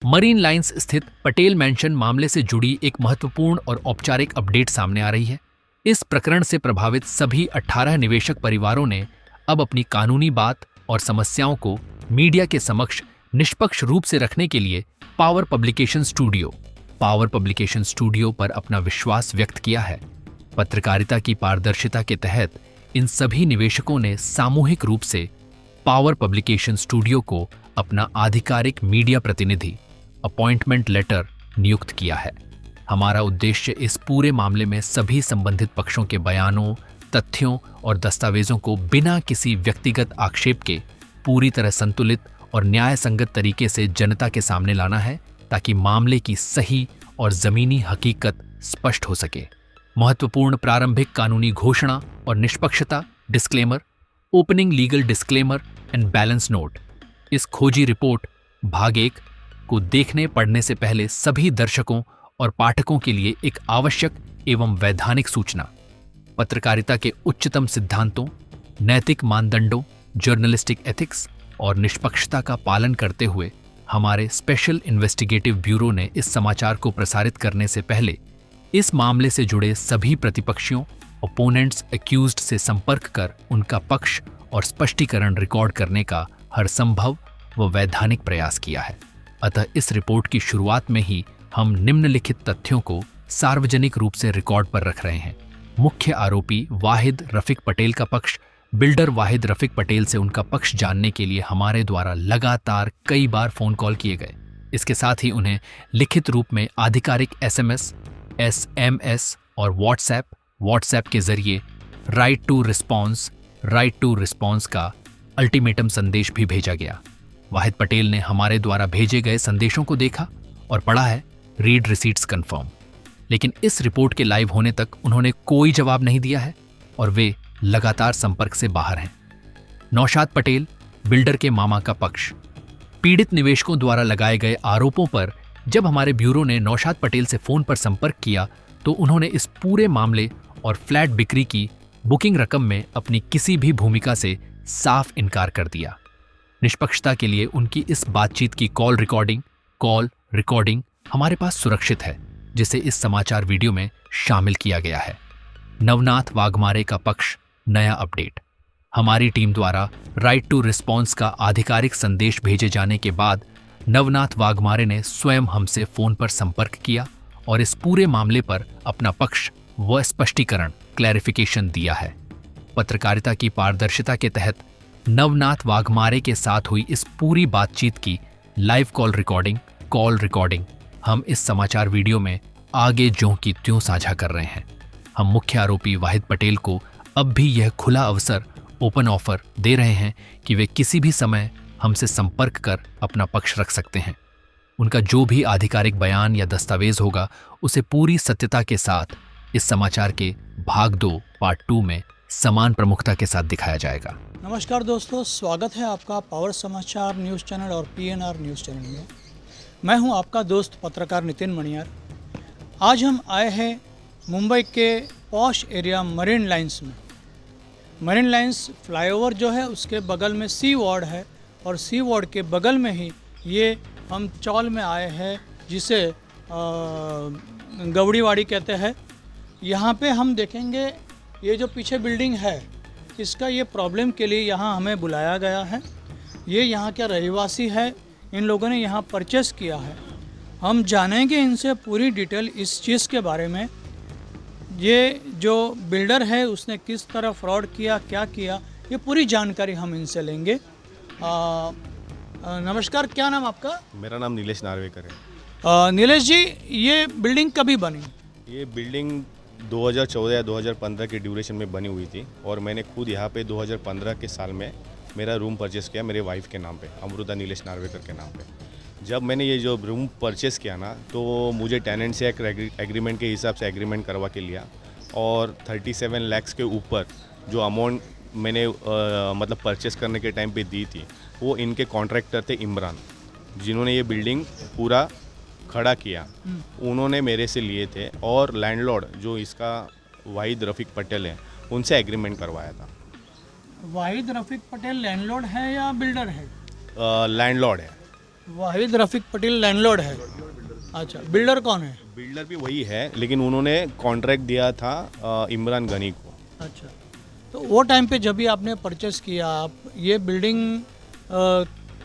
Marine lines स्थित Patel mention मामले से जुड़ी एक महत्वपूर्ण और औपचारिक अपडेट सामने आ रही है। इस प्रकरण से प्रभावित सभी 18 निवेशक परिवारों ने अब अपनी कानूनी बात और समस्याओं को मीडिया के समक्ष निष्पक्ष रूप से रखने के लिए पावर पब्लिकेशन स्टूडियो पर अपना विश्वास व्यक्त किया है। पत्रकारिता की पारदर्शिता के तहत इन सभी निवेशकों ने सामूहिक रूप से पावर पब्लिकेशन स्टूडियो को अपना आधिकारिक मीडिया प्रतिनिधि अपॉइंटमेंट लेटर नियुक्त किया है। हमारा उद्देश्य इस पूरे मामले में सभी संबंधित पक्षों के बयानों, तथ्यों और दस्तावेजों को बिना किसी व्यक्तिगत आक्षेप के पूरी तरह संतुलित और न्याय संगत तरीके से जनता के सामने लाना है, ताकि मामले की सही और जमीनी हकीकत स्पष्ट हो सके। महत्वपूर्ण प्रारंभिक कानूनी घोषणा और निष्पक्षता disclaimer, opening legal disclaimer and balance note. इस खोजी रिपोर्ट भाग 1 को देखने पढ़ने से पहले सभी दर्शकों और पाठकों के लिए एक आवश्यक एवं वैधानिक सूचना। पत्रकारिता के उच्चतम सिद्धांतों, नैतिक मानदंडों, जर्नलिस्टिक एथिक्स और निष्पक्षता का पालन करते हुए हमारे स्पेशल इन्वेस्टिगेटिव ब्यूरो ने इस समाचार को प्रसारित करने से पहले इस मामले से जुड़े सभी प्रतिपक्षियों, ओपोनेंट्स, एक्यूज्ड से संपर्क कर उनका पक्ष और स्पष्टीकरण रिकॉर्ड करने का हर संभव व वैधानिक प्रयास किया है। अतः इस रिपोर्ट की शुरुआत में ही हम निम्नलिखित तथ्यों को सार्वजनिक रूप से रिकॉर्ड पर रख रहे हैं। मुख्य आरोपी वाहिद रफीक पटेल का पक्ष बिल्डर वाहिद रफीक पटेल से उनका पक्ष जानने के लिए हमारे द्वारा लगातार कई बार फोन कॉल किए गए। इसके साथ ही उन्हें लिखित रूप में आधिकारिक SMS और व्हाट्सएप के जरिए राइट टू रिस्पॉन्स का अल्टीमेटम संदेश भी भेजा गया। वाहिद पटेल ने हमारे द्वारा भेजे गए संदेशों को देखा और पढ़ा है, रीड रिसीट्स कंफर्म। लेकिन इस रिपोर्ट के लाइव होने तक उन्होंने कोई जवाब नहीं दिया है और वे लगातार संपर्क से बाहर हैं। नौशाद पटेल, बिल्डर के मामा का पक्ष। पीड़ित निवेशकों द्वारा लगाए गए आरोपों पर जब हमारे ब्यूरो ने नौशाद पटेल से फोन पर संपर्क किया तो उन्होंने इस पूरे मामले और फ्लैट बिक्री की बुकिंग रकम में अपनी किसी भी भूमिका से साफ इनकार कर दिया। निष्पक्षता के लिए उनकी इस बातचीत की कॉल रिकॉर्डिंग हमारे पास सुरक्षित है, जिसे इस समाचार वीडियो में शामिल किया गया है। नवनाथ वाघमारे का पक्ष, नया अपडेट। हमारी टीम द्वारा राइट टू रिस्पॉन्स का आधिकारिक संदेश भेजे जाने के बाद नवनाथ वाघमारे ने स्वयं हमसे फोन पर संपर्क किया और इस पूरे मामले पर अपना पक्ष व स्पष्टीकरण क्लैरिफिकेशन दिया है। पत्रकारिता की पारदर्शिता के तहत नवनाथ वाघमारे के साथ हुई इस पूरी बातचीत की लाइव कॉल रिकॉर्डिंग हम इस समाचार वीडियो में आगे ज्यों की त्यों साझा कर रहे हैं। हम मुख्य आरोपी वाहिद पटेल को अब भी यह खुला अवसर, ओपन ऑफर दे रहे हैं कि वे किसी भी समय हमसे संपर्क कर अपना पक्ष रख सकते हैं। उनका जो भी आधिकारिक बयान या दस्तावेज होगा उसे पूरी सत्यता के साथ इस समाचार के भाग 2 पार्ट 2 में समान प्रमुखता के साथ दिखाया जाएगा। नमस्कार दोस्तों, स्वागत है आपका पावर समाचार न्यूज़ चैनल और PNR न्यूज़ चैनल में। मैं हूं आपका दोस्त पत्रकार नितिन मणियार। आज हम आए हैं मुंबई के पॉश एरिया मरीन लाइंस में। मरीन लाइंस फ्लाईओवर जो है उसके बगल में सी वार्ड है और सी वार्ड के बगल में ही ये हम चौल में आए हैं, जिसे गवड़ीवाड़ी कहते हैं। यहाँ पे हम देखेंगे ये जो पीछे बिल्डिंग है, इसका ये प्रॉब्लम के लिए यहाँ हमें बुलाया गया है। ये यहाँ के रहवासी है, इन लोगों ने यहाँ परचेस किया है। हम जानेंगे इनसे पूरी डिटेल इस चीज़ के बारे में। ये जो बिल्डर है उसने किस तरह फ्रॉड किया, क्या किया, ये पूरी जानकारी हम इनसे लेंगे। नमस्कार, क्या नाम आपका? मेरा नाम नीलेश नार्वेकर है। नीलेश जी, ये बिल्डिंग कभी बनी? ये बिल्डिंग 2014 या 2015 के ड्यूरेशन में बनी हुई थी और मैंने खुद यहाँ पे 2015 के साल में मेरा रूम परचेस किया मेरे वाइफ के नाम पे, अमृता नीलेश नार्वेकर के नाम पे। जब मैंने ये जो रूम परचेस किया ना, तो मुझे टेनेंट से एक एग्रीमेंट के हिसाब से एग्रीमेंट करवा के लिया और 37 लाख के ऊपर जो अमाउंट मैंने मतलब परचेस करने के टाइम पे दी थी, वो इनके कॉन्ट्रैक्टर थे इमरान, जिन्होंने ये बिल्डिंग पूरा खड़ा किया। उन्होंने मेरे से लिए थे और लैंडलॉर्ड जो इसका वाहिद रफीक पटेल है, उनसे एग्रीमेंट करवाया था। वाहिद रफीक पटेल लैंडलॉर्ड है या बिल्डर है? लैंडलॉर्ड है। वाहिद रफीक पटेल लैंडलॉर्ड है। अच्छा, बिल्डर कौन है? बिल्डर भी वही है, लेकिन उन्होंने कॉन्ट्रैक्ट दिया था इमरान गनी को। अच्छा, तो वो टाइम पे जब भी आपने परचेस किया, आप ये बिल्डिंग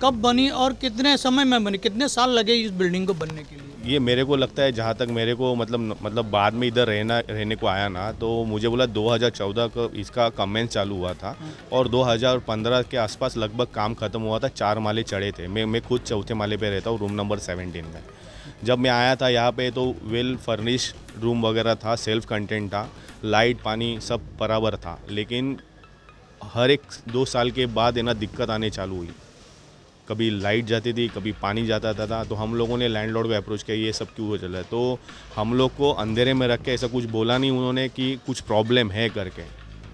कब बनी और कितने समय में बनी, कितने साल लगे इस बिल्डिंग को बनने के लिए? ये मेरे को लगता है, जहाँ तक मेरे को मतलब बाद में इधर रहने को आया ना, तो मुझे बोला 2014 को इसका कमेंस चालू हुआ था और 2015 के आसपास लगभग काम खत्म हुआ था। 4 माले चढ़े थे। मैं खुद चौथे माले पे रहता हूँ, रूम नंबर 17 में। जब मैं आया था यहाँ पे तो वेल फर्निश रूम वगैरह था, सेल्फ कंटेंट था, लाइट पानी सब बराबर था। लेकिन हर एक 2 साल के बाद है ना दिक्कत आने चालू हुई। कभी लाइट जाती थी, कभी पानी जाता था। तो हम लोगों ने लैंडलॉर्ड को अप्रोच किया, ये सब क्यों हो चला है। तो हम लोग को अंधेरे में रख के ऐसा कुछ बोला नहीं उन्होंने कि कुछ प्रॉब्लम है करके,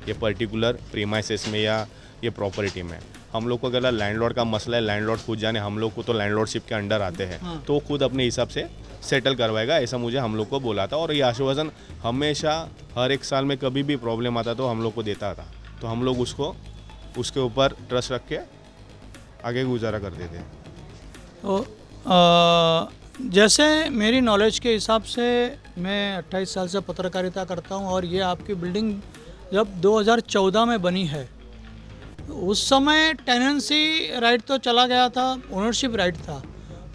ये पर्टिकुलर प्रीमाइसेस में या ये प्रॉपर्टी में। हम लोग को अगर लैंडलॉर्ड का मसला है, लैंडलॉर्ड खुद जाने, हम लोग को तो लैंडलॉर्डशिप के अंडर आते हैं तो खुद अपने हिसाब से सेटल करवाएगा, ऐसा मुझे हम लोग को बोला था। और ये आश्वासन हमेशा हर एक साल में कभी भी प्रॉब्लम आता तो हम लोग को देता था। तो हम लोग उसके ऊपर ट्रस्ट रख के आगे गुजारा करते थे। तो जैसे मेरी नॉलेज के हिसाब से मैं 28 साल से पत्रकारिता करता हूँ और ये आपकी बिल्डिंग जब 2014 में बनी है, तो उस समय टेनेंसी राइट तो चला गया था, ओनरशिप राइट था।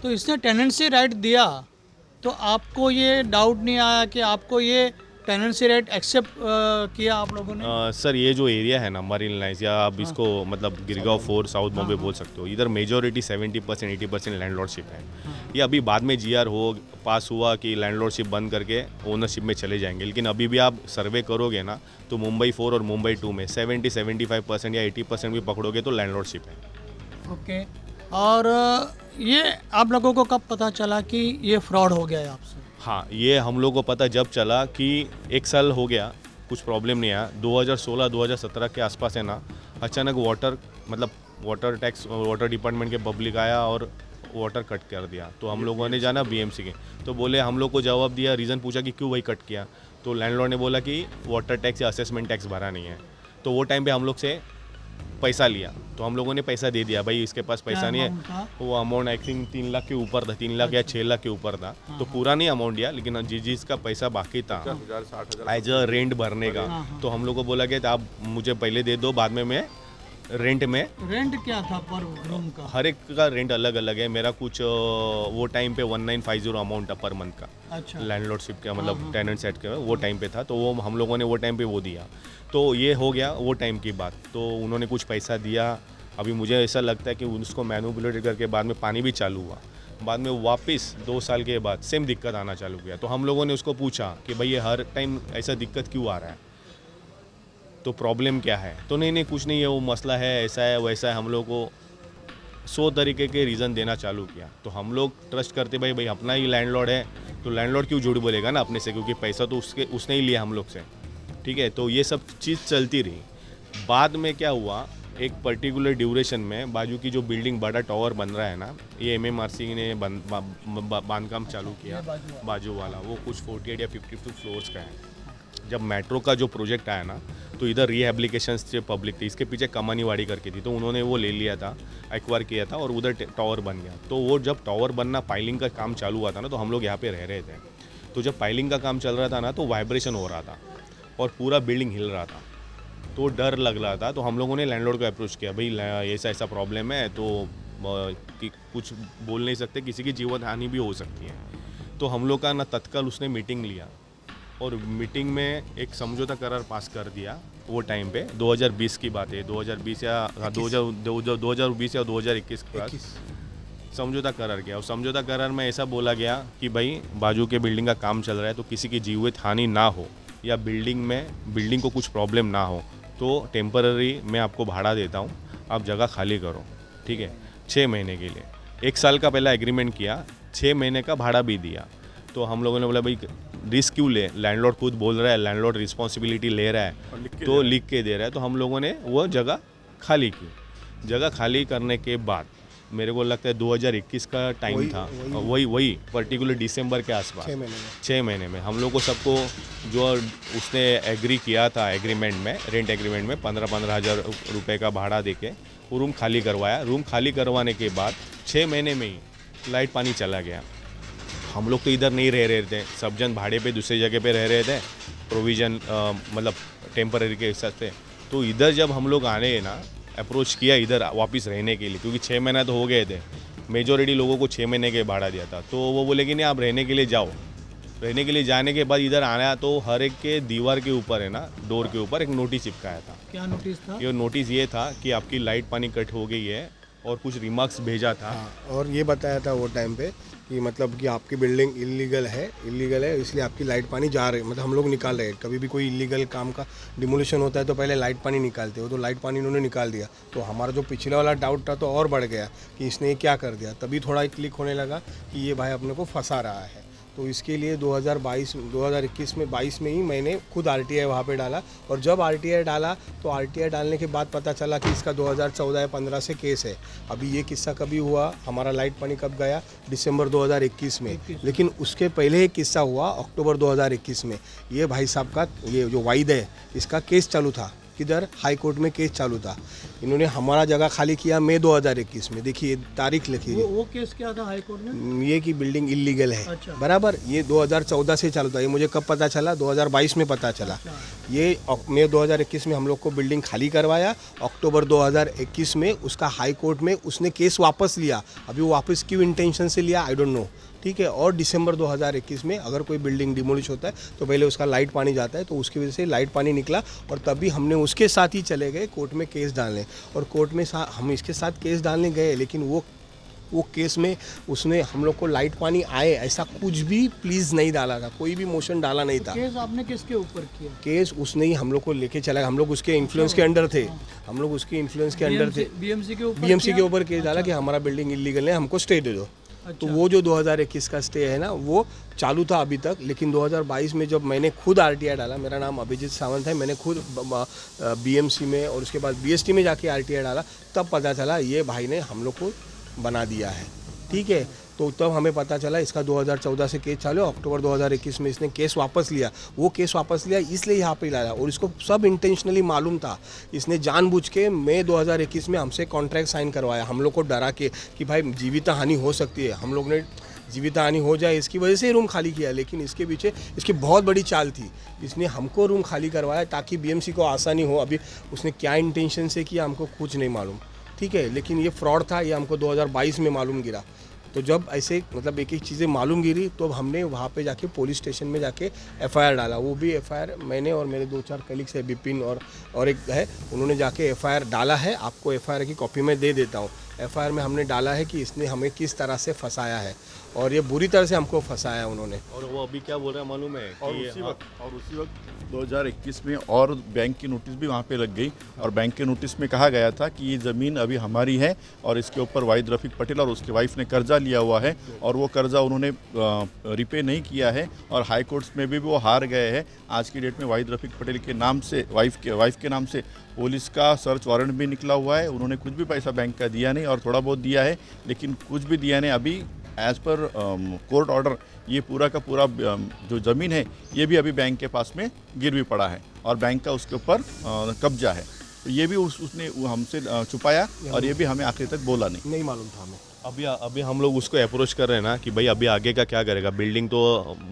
तो इसने टेनेंसी राइट दिया तो आपको ये डाउट नहीं आया कि आपको ये टेनेंसी राइट एक्सेप्ट किया आप लोगों ने? सर, ये जो एरिया है ना मरीन लाइन्स, या आप इसको मतलब गिरगांव 4 साउथ बॉम्बे बोल सकते हो, इधर मेजोरिटी 70% 80% लैंडलॉर्डशिप है। ये अभी बाद में जीआर पास हुआ कि लैंडलॉर्डशिप बंद करके ओनरशिप में चले जाएंगे। लेकिन अभी भी आप सर्वे करोगे ना तो मुंबई 4 और मुंबई 2 में 70-75% या 80% भी पकड़ोगे तो लैंडलॉर्डशिप है। ओके। और ये आप लोगों को कब पता चला कि ये फ्रॉड हो गया है आपसे? हाँ, ये हम लोग को पता जब चला कि 1 साल हो गया, कुछ प्रॉब्लम नहीं आया। 2016-2017 के आसपास है ना, अचानक वाटर टैक्स, वाटर डिपार्टमेंट के पब्लिक आया और वाटर कट कर दिया। तो हम लोगों ने जाना बीएमसी के, तो बोले, हम लोग को जवाब दिया, रीज़न पूछा कि क्यों वही कट किया। तो लैंडलॉर्ड ने बोला कि वाटर टैक्स या असेसमेंट टैक्स भरा नहीं है। तो वो टाइम पे हम लोग से पैसा लिया, तो हम लोगों ने पैसा दे दिया, भाई इसके पास पैसा नहीं है। वो अमाउंट आई थिंक 3 लाख के ऊपर था, 3 लाख या 6 लाख के ऊपर था। तो पूरा नहीं अमाउंट दिया, लेकिन जिसका पैसा बाकी था एज अ रेंट भरने का, तो हम लोग को बोला कि आप मुझे पहले दे दो, बाद में मैं रेंट क्या था पर रूम का? हर एक का रेंट अलग अलग है। मेरा कुछ वो टाइम पे 1950 अमाउंट था पर मंथ का। अच्छा। लैंडलॉर्डशिप का मतलब टेनेंट सेट के वो टाइम पे था, तो वो हम लोगों ने वो टाइम पे वो दिया। तो ये हो गया वो टाइम की बात। तो उन्होंने कुछ पैसा दिया। अभी मुझे ऐसा लगता है कि उसको मैनिपुलेट करके बाद में पानी भी चालू हुआ। बाद में वापस 2 साल के बाद सेम दिक्कत आना चालू किया। तो हम लोगों ने उसको पूछा कि भाई ये हर टाइम ऐसा दिक्कत क्यों आ रहा है, तो प्रॉब्लम क्या है। तो नहीं कुछ नहीं है, वो मसला है, ऐसा है वैसा है। हम लोग को 100 तरीके के रीज़न देना चालू किया। तो हम लोग ट्रस्ट करते भाई अपना ही लैंडलॉर्ड है, तो लैंडलॉर्ड क्यों झूठ बोलेगा ना अपने से, क्योंकि पैसा तो उसने ही लिया हम लोग से। ठीक है, तो ये सब चीज़ चलती रही। बाद में क्या हुआ, एक पर्टिकुलर ड्यूरेशन में बाजू की जो बिल्डिंग बड़ा टावर बन रहा है ना, ये MMRC ने बांधकाम चालू किया। बाजू वाला वो कुछ 48 या 52 फ्लोर्स का है। जब मेट्रो का जो प्रोजेक्ट आया ना, तो इधर रिहेबिलिकेशन से पब्लिक थी, इसके पीछे कमानीवाड़ी करके थी, तो उन्होंने वो ले लिया था, एक्वायर किया था और उधर टावर बन गया। तो वो जब टावर बनना, पाइलिंग का काम चालू हुआ था ना, तो हम लोग यहाँ पे रह रहे थे। तो जब पाइलिंग का काम चल रहा था ना, तो वाइब्रेशन हो रहा था और पूरा बिल्डिंग हिल रहा था, तो डर लग रहा था। तो हम लोगों ने लैंडलॉर्ड को अप्रोच किया, भाई ऐसा प्रॉब्लम है, तो कि कुछ बोल नहीं सकते, किसी की जीवन हानि भी हो सकती है। तो हम लोग का ना तत्काल उसने मीटिंग लिया और मीटिंग में एक समझौता करार पास कर दिया। वो टाइम पे 2020 की बात है, 2020 या 2020 या 2021 के पास समझौता करार किया। और समझौता करार में ऐसा बोला गया कि भाई बाजू के बिल्डिंग का काम चल रहा है, तो किसी की जीवित हानि ना हो या बिल्डिंग को कुछ प्रॉब्लम ना हो, तो टेम्पररी मैं आपको भाड़ा देता हूँ, आप जगह खाली करो। ठीक है, 6 महीने के लिए। 1 साल का पहला एग्रीमेंट किया, 6 महीने का भाड़ा भी दिया। तो हम लोगों ने बोला भाई रिस्क क्यों ले, लैंडलॉर्ड खुद बोल रहा है, लैंडलॉर्ड रिस्पॉन्सिबिलिटी ले रहा है, तो लिख के दे रहा है। तो हम लोगों ने वो जगह खाली की। जगह खाली करने के बाद मेरे को लगता है 2021 का टाइम था, वही पर्टिकुलर दिसंबर के आसपास 6 महीने में हम लोग को सबको जो उसने एग्री किया था एग्रीमेंट में, रेंट एग्रीमेंट में 15-15 हज़ार रुपये का भाड़ा देके वो रूम खाली करवाया। रूम खाली करवाने के बाद 6 महीने में ही लाइट पानी चला गया। हम लोग तो इधर नहीं रह रहे थे, सब जन भाड़े पे दूसरी जगह पे रह रहे थे, प्रोविज़न मतलब टेम्पररी के हिसाब से। तो इधर जब हम लोग आने ना अप्रोच किया इधर वापस रहने के लिए, क्योंकि 6 महीना तो हो गए थे, मेजॉरिटी लोगों को 6 महीने के भाड़ा दिया था। तो वो बोले कि नहीं आप रहने के लिए जाओ। रहने के लिए जाने के बाद इधर आया तो हर एक के दीवार के ऊपर है ना, डोर के ऊपर एक नोटिस चिपकाया था। क्या नोटिस था? ये नोटिस ये था कि आपकी लाइट पानी कट हो गई है और कुछ रिमार्क्स भेजा था। और ये बताया था वो टाइम पे कि मतलब कि आपकी बिल्डिंग इलीगल है इसलिए आपकी लाइट पानी जा रही, मतलब हम लोग निकाल रहे हैं। कभी भी कोई इलीगल काम का डिमोलिशन होता है तो पहले लाइट पानी निकालते हो, तो लाइट पानी इन्होंने निकाल दिया। तो हमारा जो पिछले वाला डाउट था तो और बढ़ गया कि इसने ये क्या कर दिया। तभी थोड़ा क्लिक होने लगा कि ये भाई अपने को फंसा रहा है। तो इसके लिए 2021 में 22 में ही मैंने खुद RTI वहाँ पे डाला। और जब RTI डाला तो RTI डालने के बाद पता चला कि इसका 2014 या 15 से केस है। अभी ये किस्सा कभी हुआ, हमारा लाइट पानी कब गया, दिसंबर 2021 में। लेकिन उसके पहले एक किस्सा हुआ अक्टूबर 2021 में। ये भाई साहब का ये जो वाइद है इसका केस चालू था, किधर हाई कोर्ट में केस चालू था। इन्होंने हमारा जगह खाली किया मई 2021 में। देखिए तारीख लिखी है। वो केस क्या था हाई कोर्ट में? ये की बिल्डिंग इलीगल है। अच्छा। बराबर। ये 2014 से चालू था। ये मुझे कब पता चला? 2022 में पता चला। अच्छा। ये मई 2021 में हम लोग को बिल्डिंग खाली करवाया। अक्टूबर 2021 में उसका हाई कोर्ट में उसने केस वापस लिया। अभी वो वापस क्यों इंटेंशन से लिया आई डोंट नो, ठीक है। और दिसंबर 2021 में अगर कोई बिल्डिंग डिमोलिश होता है तो पहले उसका लाइट पानी जाता है, तो उसकी वजह से लाइट पानी निकला। और तभी हमने उसके साथ ही चले गए कोर्ट में केस डालने। और कोर्ट में हम इसके साथ केस डालने गए, लेकिन वो केस में उसने हम लोग को लाइट पानी आए ऐसा कुछ भी प्लीज़ नहीं डाला था, कोई भी मोशन डाला नहीं था। केस आपने किसके ऊपर किया? केस उसने ही हम लोग को लेके चला। हम लोग उसके इन्फ्लुएंस के अंडर थे, हम लोग उसके इन्फ्लुएंस के अंडर थे। BMC के ऊपर केस डाला कि हमारा बिल्डिंग इलीगल है, हमको स्टे दे दो। तो वो जो 2021 का स्टे है ना वो चालू था अभी तक। लेकिन 2022 में जब मैंने खुद RTI डाला, मेरा नाम अभिजीत सावंत है, मैंने खुद BMC में और उसके बाद BST में जाके RTI डाला, तब पता चला ये भाई ने हम लोग को बना दिया है, ठीक है। तो तब हमें पता चला इसका 2014 से केस चालू है। अक्टूबर 2021 में इसने केस वापस लिया। वो केस वापस लिया इसलिए यहाँ पे लाया, और इसको सब इंटेंशनली मालूम था। इसने जानबूझ के मई 2021 में हमसे कॉन्ट्रैक्ट साइन करवाया, हम लोग को डरा के कि भाई जीवित हानि हो सकती है। हम लोग ने जीवित हानि हो जाए इसकी वजह से रूम खाली किया, लेकिन इसके पीछे इसकी बहुत बड़ी चाल थी। इसने हमको रूम खाली करवाया ताकि BMC को आसानी हो। अभी उसने क्या इंटेंशन से किया हमको कुछ नहीं मालूम, ठीक है। लेकिन ये फ्रॉड था, ये हमको 2022 में मालूम गिरा। तो जब ऐसे मतलब एक एक चीज़ें मालूम गिरी तो हमने वहाँ पे जाके पुलिस स्टेशन में जाके FIR डाला। वो भी FIR मैंने और मेरे 2-4 कलीग्स है, बिपिन और एक है, उन्होंने जाके FIR डाला है। आपको FIR की कॉपी में दे देता हूँ। FIR में हमने डाला है कि इसने हमें किस तरह से फंसाया है, और ये बुरी तरह से हमको फंसाया उन्होंने। और वो अभी क्या बोल रहा है मालूम है और कि उसी वक्त 2021 में और बैंक की नोटिस भी वहाँ पे लग गई। और बैंक के नोटिस में कहा गया था कि ये ज़मीन अभी हमारी है और इसके ऊपर वाहिद रफ़ीक पटेल और उसकी वाइफ ने कर्जा लिया हुआ है, और वो कर्जा उन्होंने रिपे नहीं किया है, और हाई कोर्ट्स में भी वो हार गए हैं। आज की डेट में वाहिद रफ़ीक पटेल के नाम से वाइफ के नाम से पुलिस का सर्च वारंट भी निकला हुआ है। उन्होंने कुछ भी पैसा बैंक का दिया नहीं, और थोड़ा बहुत दिया है लेकिन कुछ भी दिया नहीं। अभी एज़ पर कोर्ट ऑर्डर ये पूरा का पूरा जो ज़मीन है ये भी अभी बैंक के पास में गिरवी पड़ा है, और बैंक का उसके ऊपर कब्जा है। तो ये भी उसने हमसे छुपाया, और ये भी हमें आखिर तक बोला नहीं मालूम था हमें। अभी हम लोग उसको अप्रोच कर रहे हैं ना कि भाई अभी आगे का क्या करेगा। बिल्डिंग तो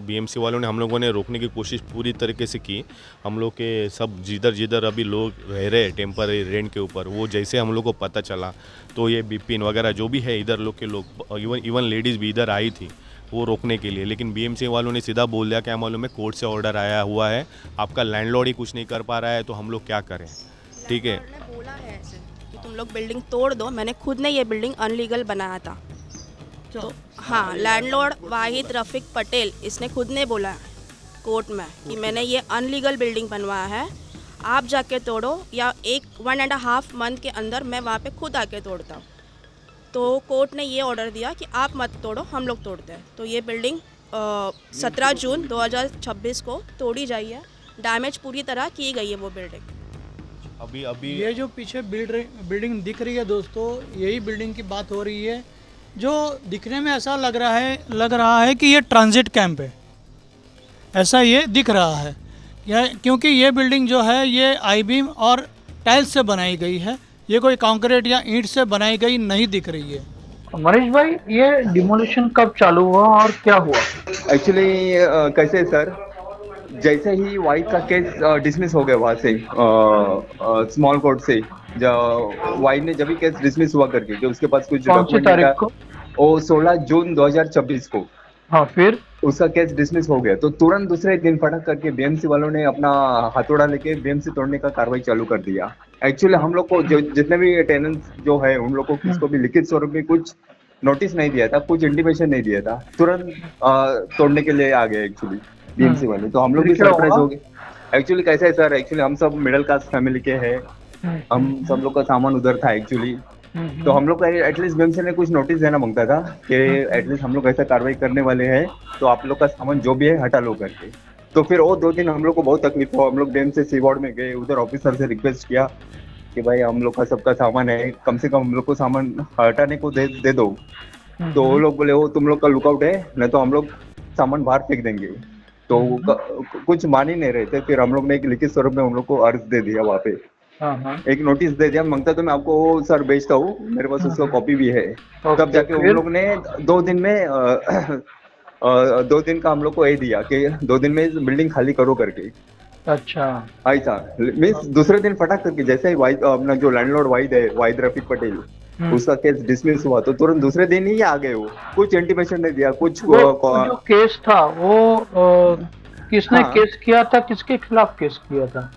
BMC वालों ने हम लोगों ने रोकने की कोशिश पूरी तरीके से की। हम लोग के सब जिधर अभी लोग रह रहे हैं टेम्पररी रेंट के ऊपर, वो जैसे हम लोग को पता चला तो ये बिपिन वगैरह जो भी है इधर लोग के लोग, इवन लेडीज़ भी इधर आई थी वो रोकने के लिए। लेकिन BMC वालों ने सीधा बोल दिया क्या मालूम है, कोर्ट से ऑर्डर आया हुआ है, आपका लैंडलॉर्ड ही कुछ नहीं कर पा रहा है, तो हम लोग क्या करें, ठीक है। लैंडलॉर्ड ने बोला है ऐसे कि तुम लोग बिल्डिंग तोड़ दो। मैंने खुद ने ये बिल्डिंग अनलीगल बनाया था। तो हाँ, लैंडलॉर्ड वाहिद रफ़ीक पटेल इसने खुद ने बोला कोर्ट में कि मैंने ये अनलीगल बिल्डिंग बनवाया है, आप जाके तोड़ो, या 1.5 मंथ के अंदर मैं वहाँ पे खुद आके तोड़ता हूँ। तो कोर्ट ने ये ऑर्डर दिया कि आप मत तोड़ो, हम लोग तोड़ते हैं। तो ये बिल्डिंग 17 जून 2026 को तोड़ी जाई है। डैमेज पूरी तरह की गई है वो बिल्डिंग। अभी ये जो पीछे बिल्डिंग दिख रही है दोस्तों, यही बिल्डिंग की बात हो रही है। जो दिखने में ऐसा लग रहा है कि ये ट्रांजिट कैंप है, ऐसा ये दिख रहा है। क्योंकि ये बिल्डिंग जो है ये आई-बीम और टाइल्स से बनाई गई है, ये कोई कंक्रीट या ईंट से बनाई गई नहीं दिख रही है। मनीष भाई, ये डिमोलिशन कब चालू हुआ और क्या हुआ? एक्चुअली कैसे है सर, जैसे ही वाइट का केस डिसमिस हो गया वहाँ से स्मॉल कोर्ट से, वाइट ने जब भी केस डिसमिस हुआ करके कि उसके पास कुछ कौन सी डॉक्यूमेंट नहीं तारीख था, को? वो 16 जून 2026 को हाँ, फिर? उसका केस डिसमिस हो गया। तो तुरंत दूसरे दिन फटक करके बीएमसी वालों ने अपना हथौड़ा लेके बीएमसी तोड़ने का कार्रवाई चालू कर दिया। एक्चुअली हम लोग को जो जितने भी टेनेंट्स जो है उन लोग को किसको भी लिखित स्वरूप में कुछ नोटिस नहीं दिया था, कुछ इंटीमेशन नहीं दिया था, तुरंत तोड़ने के लिए आ गए एक्चुअली बीएमसी वाले। तो हम लोग भी फिर क्या सरप्राइज हुआ? हो गए। एक्चुअली कैसा है सर, एक्चुअली हम सब मिडिल क्लास फैमिली के हैं, हम सब लोग का सामान उधर था एक्चुअली। तो हम लोग का एटलीस्ट बीएमसी ने कुछ नोटिस देना मांगता था कि एटलीस्ट हम लोग ऐसा कार्रवाई करने वाले हैं, तो आप लोग का सामान जो भी है हटा लो करके। तो फिर वो 2 दिन हम लोग को बहुत तकलीफ हुआ। हम लोग बीएमसी सी वार्ड में गए, उधर ऑफिसर से रिक्वेस्ट किया कि भाई हम लोग का सबका सामान है, कम से कम हम लोग को सामान हटाने को दे दो। तो वो लोग बोले वो तुम लोग का लुकआउट है, नहीं तो हम लोग सामान बाहर फेंक देंगे। तो कुछ मान ही नहीं रहे थे। फिर हम लोग ने एक लिखित स्वरूप में उन लोग को अर्ज दे दिया, वहाँ पे एक नोटिस दे दिया, मांगता तो मैं आपको सर भेजता हूँ, मेरे पास उसका कॉपी भी है। तब जाके उन लोग ने 2 दिन में 2 दिन का हम लोग को ये दिया कि 2 दिन में बिल्डिंग खाली करो करके। अच्छा। ऐसा मीन्स दूसरे दिन फटाक करके जैसे ही वाइद अपना जो लैंडलॉर्ड वाइद है, वाइद रफीक पटेल, उसका केस डिसमिस हुआ तो तुरंत दूसरे दिन ही आ गए। वो कुछ इंटीमेशन नहीं दिया, कुछ वो जो केस था वो किसने हाँ। केस किया था, किसके खिलाफ केस किया था?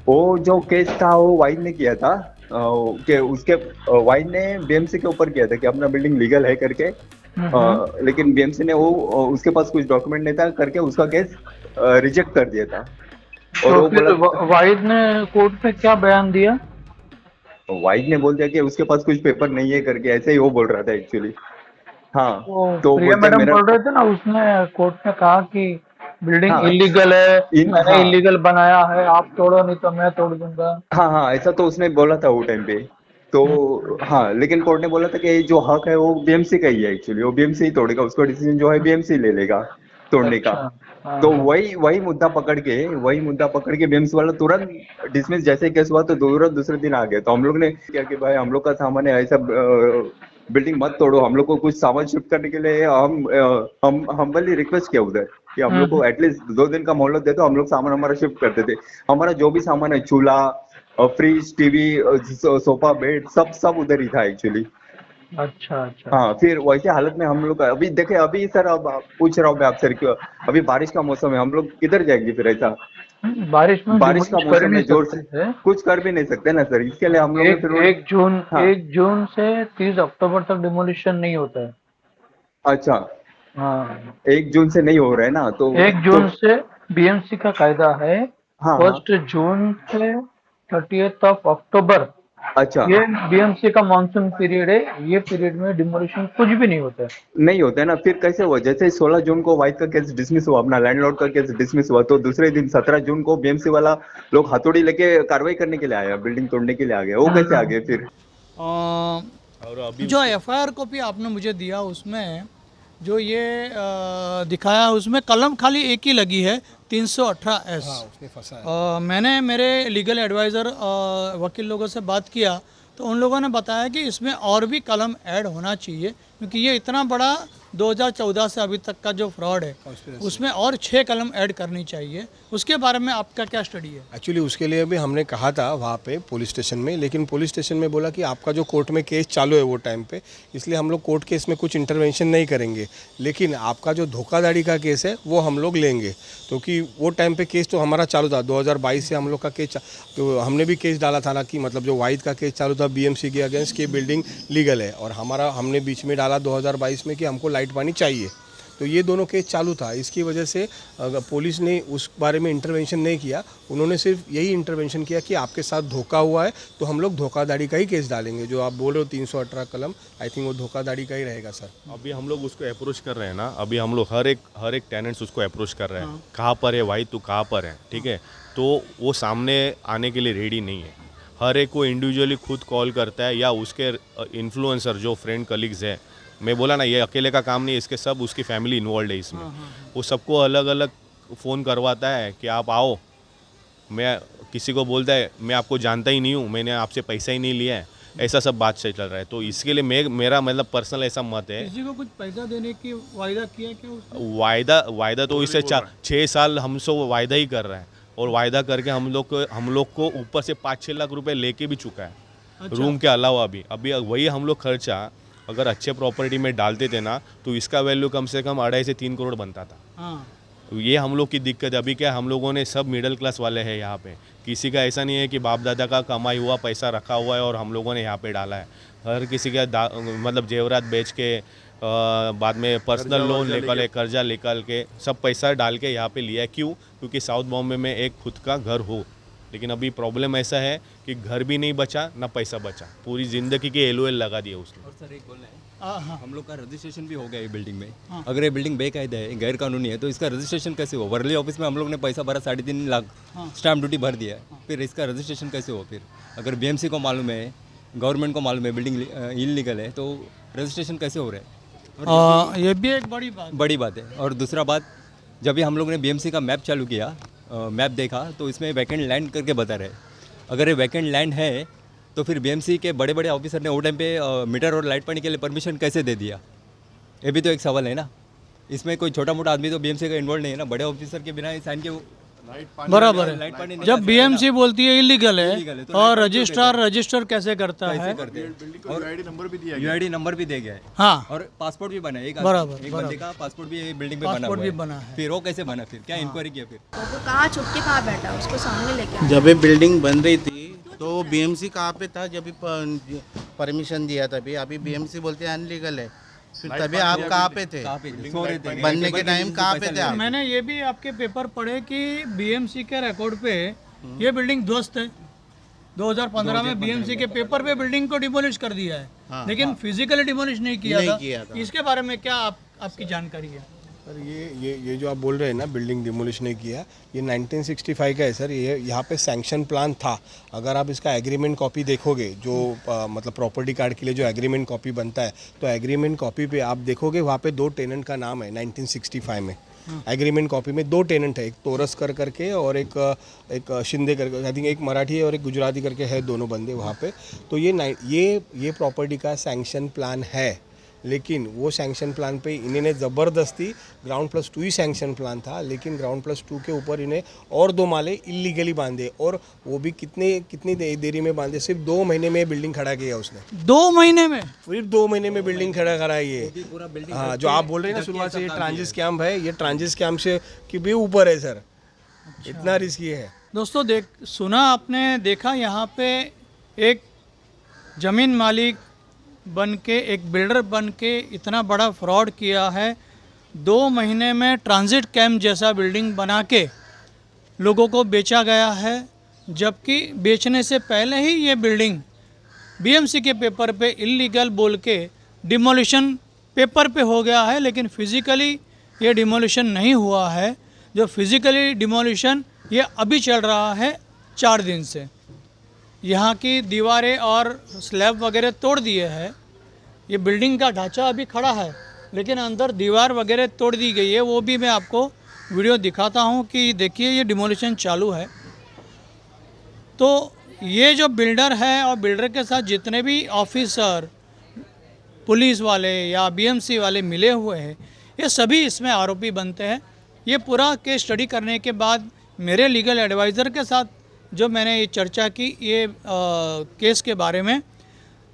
वो जो केस था वो वाइद ने किया था, कि उसके वाइद ने बीएमसी के ऊपर किया था कि अपना बिल्डिंग लीगल है करके। लेकिन बीएमसी ने वो उसके पास कुछ डॉक्यूमेंट नहीं था करके उसका केस रिजेक्ट कर दिया था। और तो वो फिर बोला, वाहिद ने कोर्ट में क्या बयान दिया? वाइद ने बोल दिया कि उसके पास कुछ पेपर नहीं है करके, ऐसे ही वो बोल रहा था एक्चुअली। हाँ, तो प्रिया बोलते मैडम मेरा बोल रहे थे ना, उसने कोर्ट में कहा कि बिल्डिंग हाँ, इलीगल है, मैंने हाँ इलीगल बनाया है, आप तोड़ो नहीं तो मैं तोड़ दूंगा। हाँ हाँ, ऐसा तो उसने बोला था वो टाइम पे। तो हाँ, लेकिन कोर्ट ने बोला था कि जो हक है वो बीएमसी का ही है एक्चुअली, वो बीएमसी ही तोड़ेगा, उसका डिसीजन जो है बीएमसी ले लेगा तोड़ने का। अच्छा। तो वही मुद्दा पकड़ के बीएमसी वाला तुरंत डिसमिस जैसे ही केस हुआ तो तुरंत दूसरे दिन आ गए। तो हम लोग ने क्या कि भाई हम लोग का सामान है, ऐसा बिल्डिंग मत तोड़ो, हम लोग को कुछ सामान शिफ्ट करने के लिए हम हम्बली रिक्वेस्ट किया उधर कि हम लोग को एटलीस्ट 2 दिन का मोहलत दे दो, हम लोग सामान हमारा शिफ्ट करते थे। हमारा जो भी सामान है, चूल्हा, फ्रिज, टीवी, सोफा, बेड, सब उधर ही था एक्चुअली। अच्छा अच्छा। हाँ, फिर वैसे हालत में हम लोग अभी देखे, अभी सर अब पूछ रहा हूँ मैं आपसे कि अभी बारिश का मौसम है, हम लोग किधर जाएंगे फिर? ऐसा बारिश में बारिश का demolish कर ही मौसम है, नहीं जोर से सकते थे। कुछ कर भी नहीं सकते ना सर, इसके लिए हम लोग ने एक फिर एक जून हाँ, 1 जून से 30 अक्टूबर तक डिमोलिशन नहीं होता है। अच्छा हाँ, 1 जून से नहीं हो रहा है ना, तो 1 जून से बीएमसी का कायदा है, हाँ 1 जून से 30 अक्टूबर अच्छा ये बीएमसी का मानसून पीरियड है। ये पीरियड में डिमोलिशन कुछ भी नहीं होता है। नहीं होता है ना। फिर कैसे हुआ, जैसे 16 जून को वाइद का केस डिसमिस हुआ, अपना लैंडलॉर्ड का केस डिसमिस हुआ, तो दूसरे दिन 17 जून को बीएमसी वाला लोग हथौड़ी लेके कार्रवाई करने के लिए आया, बिल्डिंग तोड़ने के लिए आ गया। वो कैसे आ गए फिर? और अभी जो एफआईआर कॉपी आपने मुझे दिया उसमें जो ये दिखाया उसमें कलम खाली एक ही लगी है 318S। उसने फंसा है। मैंने मेरे लीगल एडवाइज़र वकील लोगों से बात किया तो उन लोगों ने बताया कि इसमें और भी कलम ऐड होना चाहिए, क्योंकि ये इतना बड़ा 2014 से अभी तक का जो फ्रॉड है उसमें और 6 कलम ऐड करनी चाहिए। उसके बारे में आपका क्या स्टडी है? एक्चुअली उसके लिए भी हमने कहा था वहाँ पे पुलिस स्टेशन में, लेकिन पुलिस स्टेशन में बोला कि आपका जो कोर्ट में केस चालू है वो टाइम पे, इसलिए हम लोग कोर्ट केस में कुछ इंटरवेंशन नहीं करेंगे, लेकिन आपका जो धोखाधड़ी का केस है वो हम लोग लेंगे। क्योंकि वो टाइम पे केस तो हमारा चालू था, 2022 से हम लोग का केस तो हमने भी केस डाला था ना कि मतलब जो वाइद का केस चालू था बीएमसी के अगेंस्ट कि बिल्डिंग लीगल है, और हमारा हमने बीच में डाला 2022 में कि हमको लाइट पानी चाहिए। तो ये दोनों केस चालू था, इसकी वजह से पुलिस ने उस बारे में इंटरवेंशन नहीं किया। उन्होंने सिर्फ यही इंटरवेंशन किया कि आपके साथ धोखा हुआ है तो हम लोग धोखाधड़ी का ही केस डालेंगे। जो आप बोल रहे हो 318 कलम, आई थिंक वो धोखाधड़ी का ही रहेगा सर। अभी हम लोग उसको अप्रोच कर रहे हैं ना, अभी हम लोग हर एक टेनेंट्स उसको अप्रोच कर रहे हैं, कहाँ पर है भाई, तू कहाँ पर है, ठीक है। तो वो सामने आने के लिए रेडी नहीं है। हर एक को इंडिविजुअली खुद कॉल करता है, या उसके इन्फ्लुएंसर जो फ्रेंड कलीग्स है, मैं बोला ना ये अकेले का काम नहीं है, इसके सब उसकी फैमिली इन्वॉल्व है इसमें। वो सबको अलग अलग फ़ोन करवाता है कि आप आओ। मैं किसी को बोलता है मैं आपको जानता ही नहीं हूँ, मैंने आपसे पैसा ही नहीं लिया है, ऐसा सब बात से चल रहा है। तो इसके लिए मेरा मतलब पर्सनल ऐसा मत है। किसी को कुछ पैसा देने की वायदा किया क्या उसने? वायदा तो इससे 6 साल हमसे वो वायदा ही कर रहा है, और वायदा करके हम लोग को ऊपर से 5-6 लाख रुपए लेके भी चुका है। अच्छा। रूम के अलावा अभी वही हम लोग खर्चा अगर अच्छे प्रॉपर्टी में डालते थे ना, तो इसका वैल्यू कम से कम 2.5 से 3 करोड़ बनता था। हाँ। तो ये हम लोग की दिक्कत है। अभी क्या हम लोगों ने सब मिडिल क्लास वाले हैं यहाँ पे, किसी का ऐसा नहीं है कि बाप दादा का कमाई हुआ पैसा रखा हुआ है और हम लोगों ने यहाँ पे डाला है। हर किसी का मतलब जेवरात बेच के बाद में पर्सनल लोन निकाले, कर्जा निकाल के सब पैसा डाल के यहाँ पे लिया है। क्यों? क्योंकि साउथ बॉम्बे में एक खुद का घर हो। लेकिन अभी प्रॉब्लम ऐसा है कि घर भी नहीं बचा ना पैसा बचा, पूरी ज़िंदगी के LOL लगा दिया उसने। और सर एक बोलना है, हाँ। हम लोग का रजिस्ट्रेशन भी हो गया ये बिल्डिंग में। हाँ। अगर ये बिल्डिंग बेकायदा है, गैर कानूनी है, तो इसका रजिस्ट्रेशन कैसे हो? वर्ली ऑफिस में हम लोग ने पैसा भरा 3.5 लाख, हाँ। स्टैम्प ड्यूटी भर दिया है, फिर इसका रजिस्ट्रेशन कैसे हो? फिर अगर BMC को मालूम है, गवर्नमेंट को मालूम है बिल्डिंग इलीगल है, तो रजिस्ट्रेशन कैसे हो रहा है? ये भी एक बड़ी बात है। और दूसरा बात, जब भी हम लोग ने BMC का मैप चालू किया, मैप देखा, तो इसमें वैकेंट लैंड करके बता रहे। अगर ये वैकेंट लैंड है तो फिर BMC के बड़े बड़े ऑफिसर ने वो टाइम पे मीटर और लाइट पानी के लिए परमिशन कैसे दे दिया? ये भी तो एक सवाल है ना। इसमें कोई छोटा मोटा आदमी तो BMC का इन्वॉल्व नहीं है ना, बड़े ऑफिसर के बिना साइन के बराबर है। लाइट पानी नहीं जब आता। BMC बोलती है इलीगल illegal है तो और लाइट पानी रजिस्टर कैसे करता है? करते हैं। बिल्डिंग को UID नंबर भी दिया गया। UID नंबर भी दे गया है, हाँ। और पासपोर्ट भी बना है। एक बराबर, बंदे का पासपोर्ट भी बिल्डिंग में बना पासपोर्ट हुआ भी है। बना है। फिर वो कैसे बना? फिर क्या इंक्वायरी किया? फिर तो कहाँ छुप के कहाँ बैठा, उसको सामने लेके आओ। जब ये बिल्डिंग बन रही थी तो BMC कहाँ पे था जब परमिशन दिया? तभी अभी BMC बोलते हैं अनलीगल है, फिर तभी आप कहाँ पे थे? सो रहे थे बनने के टाइम कहाँ पे थे आप? मैंने ये भी आपके पेपर पढ़े कि BMC के रिकॉर्ड पे ये बिल्डिंग ध्वस्त है। 2015 में BMC के पेपर पे बिल्डिंग को डिमोलिश कर दिया है, लेकिन फिजिकली डिमोलिश नहीं किया था। इसके बारे में क्या आपकी जानकारी है? सर ये जो आप बोल रहे हैं ना, बिल्डिंग डिमोलिश नहीं किया, ये 1965 का है सर। ये यहाँ पे सैंक्शन प्लान था। अगर आप इसका एग्रीमेंट कॉपी देखोगे, जो मतलब प्रॉपर्टी कार्ड के लिए जो एग्रीमेंट कॉपी बनता है, तो एग्रीमेंट कॉपी पे आप देखोगे वहाँ पे 2 टेनेंट का नाम है 1965 में। एग्रीमेंट कॉपी में 2 टेनेंट है, एक तोरसकर करके और एक शिंदे करके, आई थिंक एक मराठी है और एक गुजराती करके है, दोनों बंदे वहाँ पे। तो ये प्रॉपर्टी का सैंक्शन प्लान है, लेकिन वो सैंक्शन प्लान पे इन्होंने ज़बरदस्ती ग्राउंड+2 ही सैंक्शन प्लान था, लेकिन ग्राउंड+2 के ऊपर इन्हें और 2 माले इलीगली बांधे, और वो भी कितनी देरी में बांधे? सिर्फ 2 महीने में बिल्डिंग खड़ा किया उसने। 2 महीने में? सिर्फ 2 महीने में बिल्डिंग खड़ा कराई है। हाँ, जो आप बोल रहे हैं ना शुरुआत से, ये ट्रांजिट कैंप है, ये ट्रांजिट कैंप से कि भी ऊपर है सर। इतना रिस्की है। दोस्तों सुना आपने, देखा यहाँ पे एक ज़मीन मालिक बन के, एक बिल्डर बन के इतना बड़ा फ्रॉड किया है। 2 महीने में ट्रांजिट कैंप जैसा बिल्डिंग बना के लोगों को बेचा गया है, जबकि बेचने से पहले ही ये बिल्डिंग BMC के पेपर पे इलीगल बोल के डिमोलिशन पेपर पे हो गया है, लेकिन फिज़िकली ये डिमोलिशन नहीं हुआ है। जो फिज़िकली डिमोलिशन ये अभी चल रहा है 4 दिन से। यहाँ की दीवारें और स्लैब वगैरह तोड़ दिए हैं। ये बिल्डिंग का ढांचा अभी खड़ा है, लेकिन अंदर दीवार वगैरह तोड़ दी गई है। वो भी मैं आपको वीडियो दिखाता हूँ कि देखिए ये डिमोलिशन चालू है। तो ये जो बिल्डर है और बिल्डर के साथ जितने भी ऑफिसर, पुलिस वाले या BMC वाले मिले हुए हैं, ये सभी इसमें आरोपी बनते हैं। ये पूरा केस स्टडी करने के बाद मेरे लीगल एडवाइज़र के साथ जो मैंने ये चर्चा की ये केस के बारे में,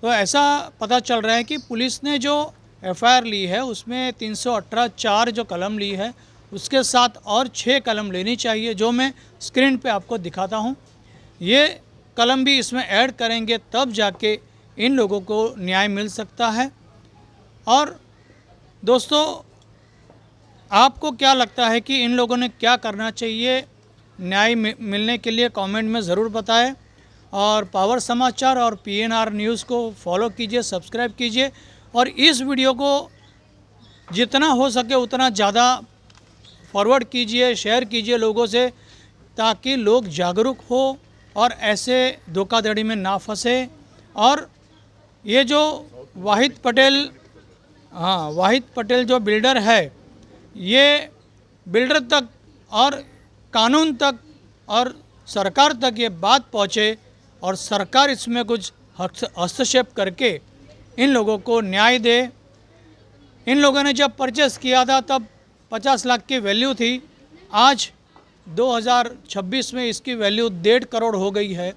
तो ऐसा पता चल रहा है कि पुलिस ने जो FIR ली है उसमें 318(4) जो कलम ली है, उसके साथ और 6 कलम लेनी चाहिए, जो मैं स्क्रीन पे आपको दिखाता हूँ। ये कलम भी इसमें ऐड करेंगे तब जाके इन लोगों को न्याय मिल सकता है। और दोस्तों, आपको क्या लगता है कि इन लोगों ने क्या करना चाहिए न्याय मिलने के लिए? कमेंट में ज़रूर बताएं। और पावर समाचार और PNR न्यूज़ को फॉलो कीजिए, सब्सक्राइब कीजिए, और इस वीडियो को जितना हो सके उतना ज़्यादा फॉरवर्ड कीजिए, शेयर कीजिए लोगों से, ताकि लोग जागरूक हो और ऐसे धोखाधड़ी में ना फंसे। और ये जो वाहिद पटेल जो बिल्डर है, ये बिल्डर तक और कानून तक और सरकार तक ये बात पहुँचे और सरकार इसमें कुछ हस्तक्षेप करके इन लोगों को न्याय दे। इन लोगों ने जब परचेस किया था तब 50 लाख की वैल्यू थी, आज 2026 में इसकी वैल्यू 1.5 करोड़ हो गई है।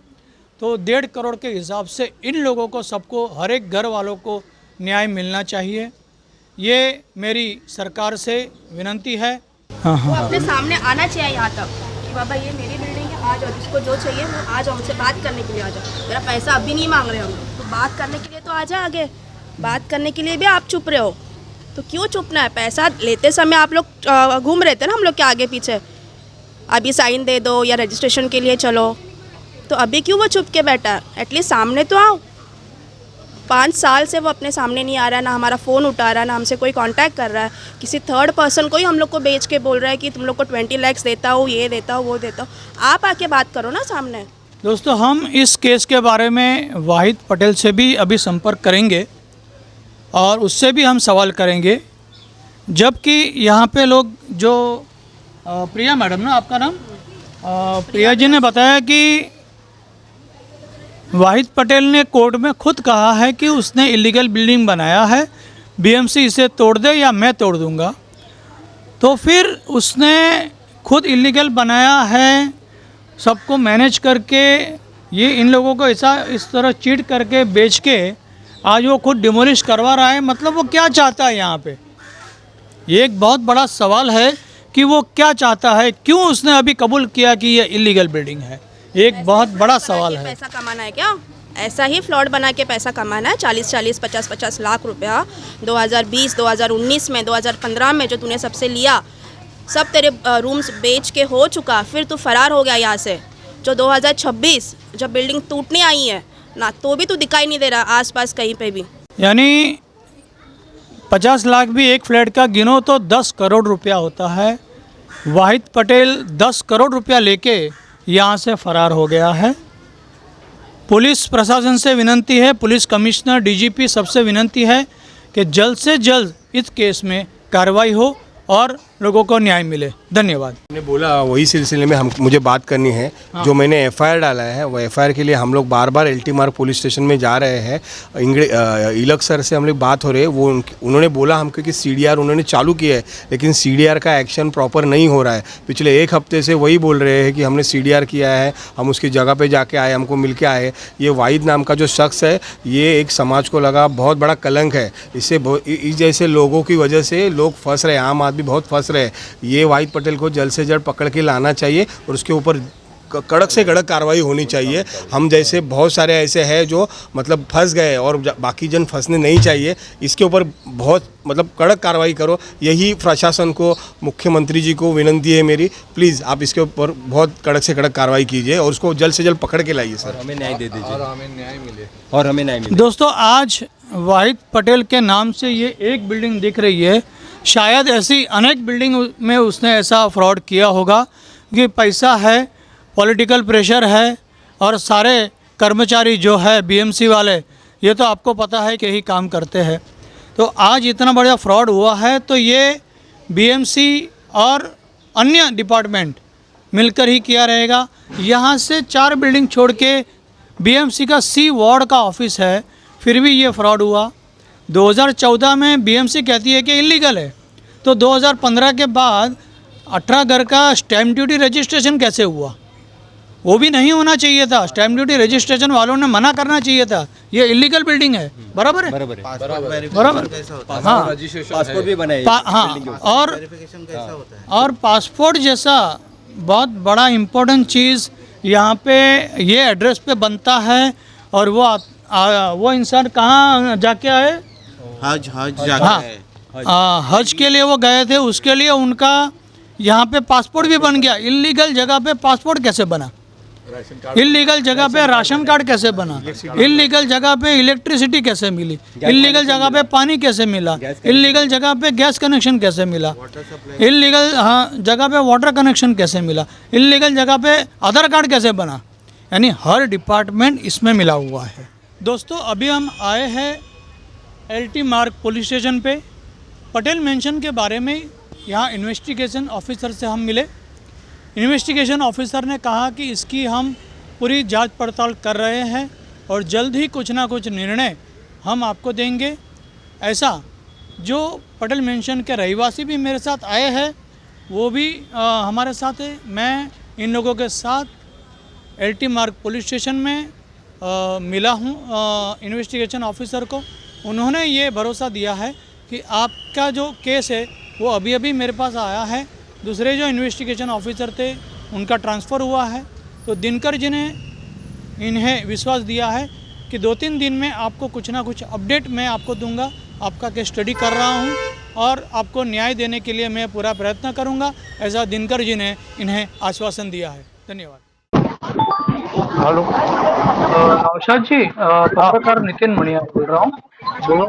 तो 1.5 करोड़ के हिसाब से इन लोगों को सबको, हर एक घर वालों को न्याय मिलना चाहिए। ये मेरी सरकार से विनती है। वो अपने सामने आना चाहिए यहाँ तक कि बाबा ये मेरी बिल्डिंग है, आ जाओ, जिसको जो चाहिए वो आ जाओ, हमसे बात करने के लिए आ जाओ। मेरा पैसा अभी नहीं मांग रहे हम लोग, तो बात करने के लिए तो आ जाओ आगे। बात करने के लिए भी आप चुप रहे हो, तो क्यों चुपना है? पैसा लेते समय आप लोग घूम रहे थे ना हम लोग के आगे पीछे, अभी साइन दे दो या रजिस्ट्रेशन के लिए चलो, तो अभी क्यों वो चुप के बैठा है? एटलीस्ट सामने तो आओ। 5 साल से वो अपने सामने नहीं आ रहा है, ना हमारा फ़ोन उठा रहा है, ना हमसे कोई कांटेक्ट कर रहा है। किसी थर्ड पर्सन को ही हम लोग को बेच के बोल रहा है कि तुम लोग को 20 लाख देता हूँ, ये देता हूँ, वो देता हूँ। आप आके बात करो ना सामने। दोस्तों, हम इस केस के बारे में वाहिद पटेल से भी अभी संपर्क करेंगे और उससे भी हम सवाल करेंगे। जबकि यहाँ पे लोग जो प्रिया मैडम ना, आपका नाम? प्रिया जी ने बताया कि वाहिद पटेल ने कोर्ट में खुद कहा है कि उसने इलीगल बिल्डिंग बनाया है, बीएमसी इसे तोड़ दे या मैं तोड़ दूंगा। तो फिर उसने खुद इलीगल बनाया है, सबको मैनेज करके, ये इन लोगों को ऐसा इस तरह चीट करके बेच के आज वो खुद डिमोलिश करवा रहा है। मतलब वो क्या चाहता है यहाँ पे? ये एक बहुत बड़ा सवाल है कि वो क्या चाहता है, क्यों उसने अभी कबूल किया कि ये इलीगल बिल्डिंग है। एक बहुत बड़ा सवाल है। पैसा कमाना है क्या? ऐसा ही फ्लॉट बना के पैसा कमाना है? 40-40, 50-50 लाख रुपया 2020, 2019 में, 2015 में जो तूने सबसे लिया, सब तेरे रूम्स बेच के हो चुका, फिर तू फरार हो गया यहाँ से। जो 2026 जब बिल्डिंग टूटने आई है ना, तो भी तू दिखाई नहीं दे रहा आसपास कहीं पे भी। यानी 50 लाख भी एक फ्लैट का गिनो तो 10 करोड़ रुपया होता है। वाहिद पटेल 10 करोड़ रुपया लेके यहाँ से फरार हो गया है। पुलिस प्रशासन से विनंती है, पुलिस कमिश्नर, डीजीपी, सबसे विनंती है कि जल्द से जल्द इस केस में कार्रवाई हो और लोगों को न्याय मिले। धन्यवाद। मैंने बोला वही सिलसिले में मुझे बात करनी है। जो मैंने एफआईआर डाला है, वो एफआईआर के लिए हम लोग बार बार LT मार्ग पुलिस स्टेशन में जा रहे हैं। इलक सर से हम लोग बात हो रही है, वो उन्होंने बोला हमको कि CDR उन्होंने चालू किया है, लेकिन CDR का एक्शन प्रॉपर नहीं हो रहा है। पिछले 1 हफ्ते से वही बोल रहे हैं कि हमने CDR किया है, हम उसकी जगह पर जाके आए, हमको मिल के आए। ये वाहिद नाम का जो शख्स है, ये एक समाज को लगा बहुत बड़ा कलंक है। इससे इस जैसे लोगों की वजह से लोग फंस रहे हैं, आम आदमी बहुत फंस रहे हैं। ये वाहिद पटेल को जल्द से जल्द पकड़ के लाना चाहिए और उसके ऊपर कड़क से कड़क कार्रवाई होनी चाहिए। हम जैसे बहुत सारे ऐसे हैं जो मतलब फंस गए और बाकी जन फंसने नहीं चाहिए। इसके ऊपर बहुत मतलब कड़क कार्रवाई करो, यही प्रशासन को, मुख्यमंत्री जी को विनंती है मेरी। प्लीज़ आप इसके ऊपर बहुत कड़क से कड़क कार्रवाई कीजिए और उसको जल्द से जल्द पकड़ के लाइए सर। हमें न्याय दे दीजिए और हमें न्याय मिले। दोस्तों, आज वाहिद पटेल के नाम से ये एक बिल्डिंग दिख रही है, शायद ऐसी अनेक बिल्डिंग में उसने ऐसा फ्रॉड किया होगा कि पैसा है, पॉलिटिकल प्रेशर है और सारे कर्मचारी जो है BMC वाले, ये तो आपको पता है कि ही काम करते हैं। तो आज इतना बड़ा फ्रॉड हुआ है, तो ये BMC और अन्य डिपार्टमेंट मिलकर ही किया रहेगा। यहाँ से 4 बिल्डिंग छोड़ के BMC का C वार्ड का ऑफिस है, फिर भी ये फ्रॉड हुआ। 2014 में BMC कहती है कि इलीगल है, तो 2015 के बाद 18 घर का स्टैम्प ड्यूटी रजिस्ट्रेशन कैसे हुआ? वो भी नहीं होना चाहिए था। स्टैम्प ड्यूटी रजिस्ट्रेशन वालों ने मना करना चाहिए था, ये इलीगल बिल्डिंग है। बराबर है? बराबर है। बराबर। हाँ, पासपोर्ट भी बनाए। हाँ, और पासपोर्ट जैसा बहुत बड़ा इम्पोर्टेंट चीज़ यहाँ पे ये एड्रेस पे बनता है और वो इंसान कहाँ जाके आए? हज जाके हज के लिए वो गए थे, उसके लिए उनका यहाँ पे पासपोर्ट भी बन गया। इलीगल जगह पे पासपोर्ट कैसे बना? इलीगल जगह पे राशन कार्ड कैसे बना? इलीगल जगह पे इलेक्ट्रिसिटी कैसे मिली? इलीगल जगह पे पानी कैसे मिला? इलीगल जगह पे गैस कनेक्शन कैसे मिला? इलीगल जगह पे वाटर कनेक्शन कैसे मिला? इलीगल जगह पे आधार कार्ड कैसे बना? यानी हर डिपार्टमेंट इसमें मिला हुआ है। दोस्तों, अभी हम आए हैं LT मार्ग पुलिस स्टेशन पे। पटेल मेंशन के बारे में यहाँ इन्वेस्टिगेशन ऑफिसर से हम मिले। इन्वेस्टिगेशन ऑफिसर ने कहा कि इसकी हम पूरी जांच पड़ताल कर रहे हैं और जल्द ही कुछ ना कुछ निर्णय हम आपको देंगे। ऐसा जो पटेल मेंशन के रहवासी भी मेरे साथ आए हैं वो भी हमारे साथ है। मैं इन लोगों के साथ LT मार्ग पुलिस स्टेशन में मिला हूँ इन्वेस्टिगेशन ऑफिसर को। उन्होंने ये भरोसा दिया है कि आपका जो केस है वो अभी अभी मेरे पास आया है। दूसरे जो इन्वेस्टिगेशन ऑफिसर थे उनका ट्रांसफ़र हुआ है। तो दिनकर जी ने इन्हें विश्वास दिया है कि 2-3 दिन में आपको कुछ ना कुछ अपडेट मैं आपको दूंगा। आपका केस स्टडी कर रहा हूं और आपको न्याय देने के लिए मैं पूरा प्रयत्न करूंगा, ऐसा दिनकर जी ने इन्हें आश्वासन दिया है। धन्यवाद। हेलो, नौशाद जी, पत्रकार नितिन मणियार बोल रहा हूँ। बोलो।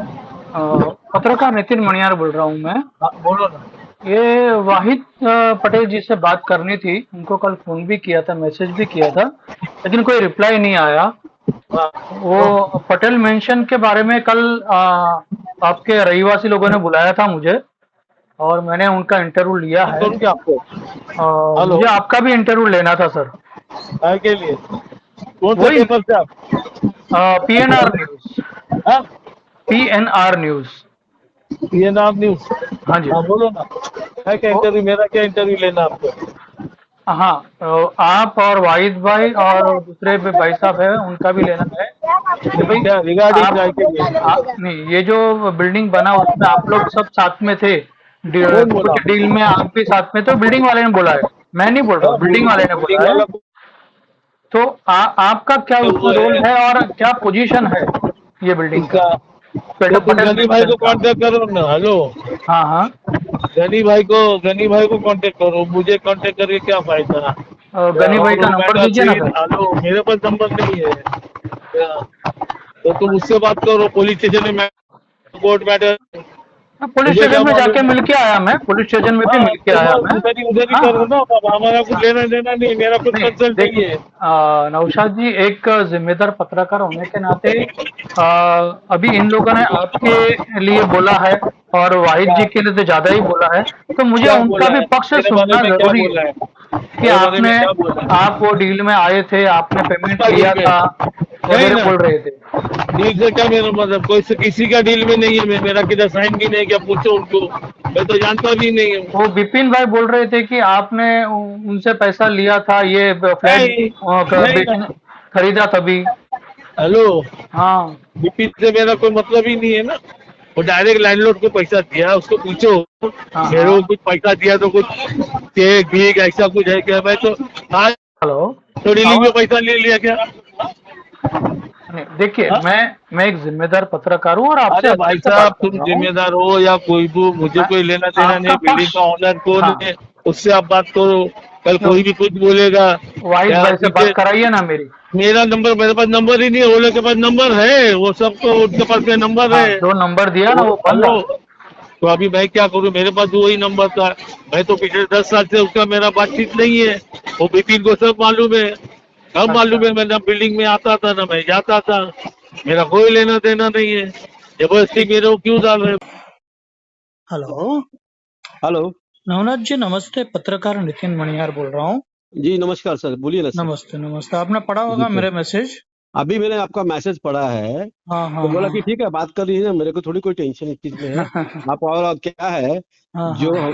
पत्रकार नितिन मणियार बोल रहा हूँ मैं। बोलो ना। ये वाहिद पटेल जी से बात करनी थी। उनको कल फोन भी किया था, मैसेज भी किया था, लेकिन कोई रिप्लाई नहीं आया। वो पटेल मेंशन के बारे में कल आपके रहीवासी लोगों ने बुलाया था मुझे और मैंने उनका इंटरव्यू लिया है। मुझे आपका भी इंटरव्यू लेना था सर। के लिए कौन से पेपर से आप? PNR news. PNR news. PNR news. हाँ जी। हाँ बोलो ना। है क्या इंटरव्यू? मेरा क्या इंटरव्यू लेना आपको? हाँ, आप और वाहिद भाई और दूसरे भी भाई साहब है उनका भी लेना है कि भाई क्या रिगार्डिंग नहीं, ये जो बिल्डिंग बना उसमें आप लोग सब साथ में थे। कुछ डील में आप भी साथ में थे। बिल्डिंग वाले ने बोला है, मैं नहीं बोल रहा हूँ, बिल्डिंग वाले ने बोला है। तो आपका क्या रोल है और क्या पोजीशन है ये बिल्डिंग का? तो तुम गनी भाई को कांटेक्ट करो ना। हेलो। हाँ हाँ, गनी भाई को कांटेक्ट करो। मुझे कांटेक्ट करके क्या फायदा? गनी भाई का नंबर दीजिए ना। हेलो, मेरे पास नंबर नहीं है। तो तुम उससे बात करो। पुलिस स्टेशन में कोर्ट मैटर। पुलिस स्टेशन में जाके मिल के आया मैं। पुलिस स्टेशन में भी मिल के आया मैं। उधर ही करो ना। हमारा कुछ लेना देना नहीं, मेरा कुछ कंसल्ट नहीं है। नौशाद जी, एक जिम्मेदार पत्रकार होने के नाते अभी इन लोगों ने आपके लिए बोला है और वाहिद जी के लिए तो ज्यादा ही बोला है, तो मुझे उनका भी पक्ष सुनना जरूरी है कि आप वो डील में आए थे, आपने पेमेंट किया था वगैरह बोल रहे थे। डील से क्या मेरा मतलब? कोई से किसी का डील में नहीं है। मेरा किधर साइन भी नहीं किया। पूछो उनको, मैं तो जानता भी नहीं हूँ। वो विपिन भाई बोल रहे थे कि आपने उनसे पैसा लिया था ये फ्लैट खरीदा तभी। हेलो। हाँ, विपिन से मेरा कोई मतलब ही नहीं है ना। वो डायरेक्ट लैंडलॉर्ड को पैसा दिया, उसको पूछो। मेरे को कुछ पैसा दिया तो कुछ चेक भीख ऐसा कुछ है क्या? मैं तो आज हेलो, तो डीलिंग में पैसा ले लिया क्या? देखिए, मैं एक जिम्मेदार पत्रकार हूँ और आपसे भाई साहब, तुम जिम्मेदार हो या कोई भी, मुझे कोई लेना देना नहीं। बिल्डिंग का ऑनर कौन है उससे आप बात करो। कल कोई भी कुछ बोलेगा। वाहिद भाई से बात कराइए ना मेरी। मेरा नंबर, मेरे पास नंबर ही नहीं है। ओले के पास नंबर है, वो सबको उनके पास में नंबर है। जो नंबर दिया ना वो बंद। तो अभी मैं क्या करूं? मेरे पास वही नंबर था। मैं तो पिछले 10 साल से उसका मेरा बातचीत नहीं है। वो विपिन को सब मालूम है। सब मालूम है। मैं ना बिल्डिंग में आता था ना मैं जाता था। मेरा कोई लेना देना नहीं है। जबरदस्ती मेरे को क्यों डाल रहे? हेलो। हेलो। नवनाथ जी नमस्ते, पत्रकार नितिन मणियार बोल रहा हूँ। जी नमस्कार सर, बोलिए ना सर। नमस्ते नमस्ते। आपने पढ़ा होगा मेरे मैसेज? अभी मैंने आपका मैसेज पढ़ा है। हाँ हाँ, तो बोला हाँ। कि ठीक है बात कर लीजिए, मेरे को थोड़ी कोई टेंशन इस चीज में है। आप और क्या है हाँ, जो हाँ,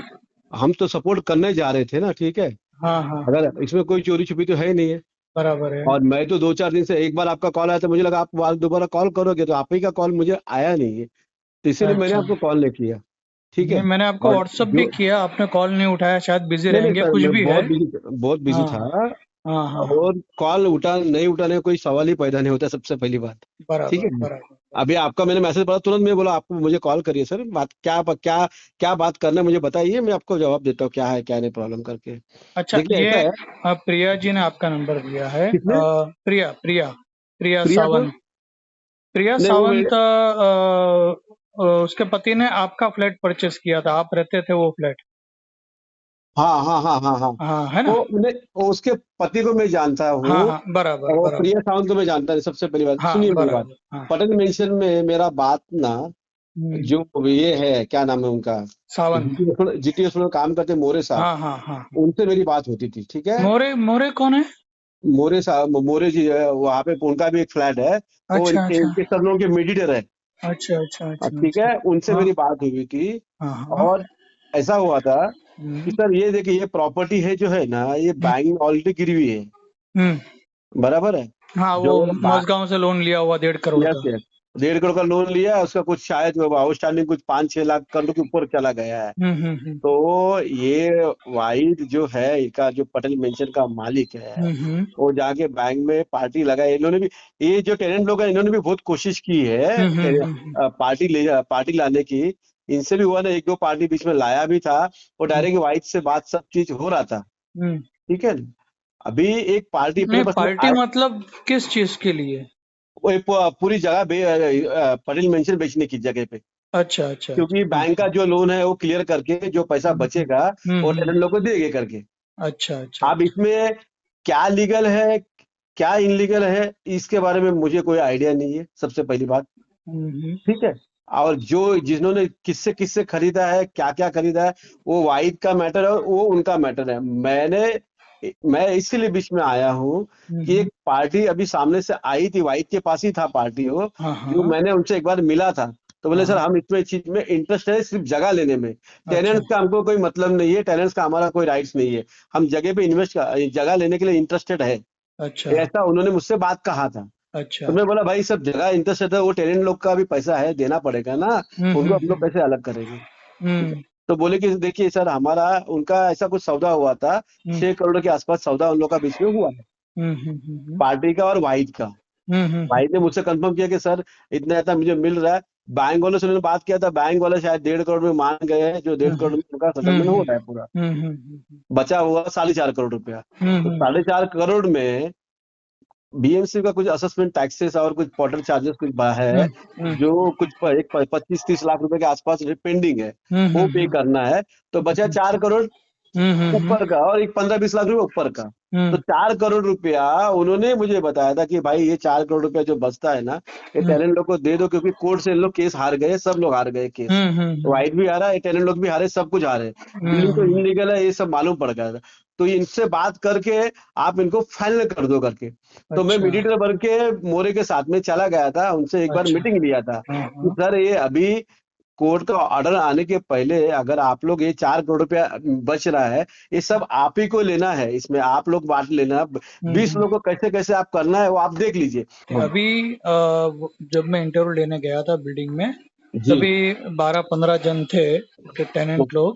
हम तो सपोर्ट करने जा रहे थे ना, ठीक है। हाँ हाँ, अगर इसमें कोई चोरी छुपी तो है ही नहीं है। बराबर है। और मैं तो 2-4 दिन से एक बार आपका कॉल आया था, मुझे लगा आप दोबारा कॉल करोगे, तो आप ही का कॉल मुझे आया नहीं है, तो इसीलिए मैंने अच्छा। आपको कॉल नहीं किया। ठीक है। मैंने आपको और व्हाट्सएप भी किया, आपने कॉल नहीं उठाया, शायद बिजी रहेंगे, सर, कुछ मैं भी है। बहुत बिजी हाँ, था। हाँ हाँ, और कॉल नहीं उठाने का कोई सवाल ही पैदा नहीं होता, सबसे पहली बात। ठीक बराबर है। बराबर। अभी आपका मैंने मैसेज पढ़ा, तुरंत मैं बोला आपको मुझे कॉल करिए सर। बात क्या क्या क्या बात करना है मुझे बताइए, मैं आपको जवाब देता हूँ क्या है क्या नहीं प्रॉब्लम करके। अच्छा, देखिए ऐसा ये है। प्रिया जी ने आपका नंबर दिया है। किसने? प्रिया प्रिया प्रिया प्रिया को? सावंत। प्रिया नहीं, वो सावंत, उसके पति ने आपका फ्लैट परचेस किया था, आप रहते थे वो फ्लैट। हाँ हाँ हाँ हाँ हाँ। हाँ, है ना? वो उसके पति को मैं जानता हूँ। हाँ हाँ, बराबर और बराबर। प्रिया सावंत को मैं जानता नहीं। सबसे पहली बात हाँ, सुनिए मेरी बात। बराबर। हाँ। पटेल मेंशन में मेरा बात ना, जो ये है क्या नाम है उनका, सावंत। GTS में काम करते मोरे साहब, हाँ हाँ हाँ। उनसे मेरी बात होती थी। ठीक है। मोरे मोरे कौन है? मोरे साहब, मोरे जी है वहाँ पे, उनका भी एक फ्लैट है, वो अच्छा अच्छा इनके सब लोगों के मीडिएटर है। अच्छा अच्छा अच्छा ठीक है, उनसे हाँ मेरी बात हुई थी। हाँ हाँ और ऐसा हुआ था कि हम्म सर ये देखिए, ये प्रॉपर्टी है जो है ना, ये बैंक में ऑलरेडी गिरी हुई है, बराबर है। हाँ, जो वो मझगांव से लोन लिया हुआ 1.5 करोड़ यस का। यस, 1.5 करोड़ का लोन लिया, उसका कुछ शायद आउटस्टैंडिंग कुछ 5-6 लाख करोड़ के ऊपर चला गया है। हम्म। तो ये वाहिद जो है, इनका जो पटेल मेंशन का मालिक है, वो जाके बैंक में पार्टी लगाए। इन्होंने भी, ये जो टेनेंट लोग हैं, इन्होंने भी बहुत कोशिश की है पार्टी लाने की। इनसे भी हुआ ना, 1-2 पार्टी बीच में लाया भी था, वो डायरेक्ट वाहिद से बात सब चीज हो रहा था। ठीक है, अभी एक पार्टी अपने नहीं, पास पार्टी मतलब किस चीज के लिए? वो एक पूरी जगह पटेल मेंशन बेचने की जगह पे, अच्छा अच्छा क्योंकि बैंक का जो लोन है वो क्लियर करके जो पैसा बचेगा वो हम्म। टेनेंट लोग को देंगे करके। अच्छा अच्छा अब इसमें क्या लीगल है, क्या इनलीगल है, इसके बारे में मुझे कोई आइडिया नहीं है, सबसे पहली बात। हम्म ठीक है, और जो जिन्होंने किससे किससे खरीदा है, क्या क्या खरीदा है, वो वाइद का मैटर है, वो उनका मैटर है। मैं इसलिए बीच में आया हूँ कि एक पार्टी अभी सामने से आई थी, वाइद के पास ही था पार्टी वो, हाँ जो हाँ मैंने उनसे एक बार मिला था, तो बोले सर हाँ हम इसमें चीज में इंटरेस्ट है, सिर्फ जगह लेने में, टेनेंट्स का हमको कोई मतलब नहीं है, टेनेंट्स का हमारा कोई राइट्स नहीं है, हम जगह पे जगह लेने के लिए इंटरेस्टेड है, अच्छा ऐसा उन्होंने मुझसे बात कहा था। अच्छा तो मैं बोला भाई सब जगह इंटरेस्ट है, वो टेनेंट लोग का भी पैसा है, देना पड़ेगा ना, उनको हम लोग कैसे अलग करेंगे। ठीक है, तो बोले कि देखिए सर, हमारा उनका ऐसा कुछ सौदा हुआ था, 6 करोड़ के आसपास सौदा उन लोग का बीच में हुआ है, पार्टी का और वाहिद का। वाहिद ने मुझसे कंफर्म किया कि सर इतना इतना मुझे मिल रहा है। बैंक वालों से उन्होंने बात किया था, बैंक वाले शायद 1.5 करोड़ में मान गए हैं, जो 1.5 करोड़ में उनका सेटलमेंट हो रहा है पूरा, बचा हुआ 4.5 करोड़ रुपया। तो 4.5 करोड़ में बीएमसी का कुछ असेसमेंट टैक्सेस और कुछ पोर्टल चार्जेस कुछ है, जो कुछ 25-30 लाख रुपए के आसपास पेंडिंग है, वो पे करना है। तो बचा 4 करोड़ ऊपर का, और एक 15-20 लाख रुपए ऊपर का। तो 4 करोड़ रुपया उन्होंने मुझे बताया था कि भाई ये 4 करोड़ रुपया जो बचता है ना, ये टेनेंट लोग को दे दो, क्योंकि कोर्ट से इन लोग केस हार गए, सब लोग हार गए केस, वाइट भी हारा, ये टेनेंट लोग भी हारे, सब कुछ हारे, बिल्डिंग तो इनलीगल है, ये सब मालूम पड़ गया था। तो इनसे बात करके आप इनको फाइनल कर दो करके। तो मैं मीडिएटर बन के मोरे के साथ में चला गया था, उनसे एक बार मीटिंग लिया था कि सर ये अभी कोर्ट का ऑर्डर आने के पहले अगर आप लोग ये 4 करोड़ रुपया बच रहा है, ये सब आप ही को लेना है, इसमें आप लोग बांट लेना, 20 लोग को कैसे कैसे आप करना है वो आप देख लीजिए। अभी जब मैं इंटरव्यू लेने गया था बिल्डिंग में, जी तभी 12-15 जन थे टेनेंट लोग।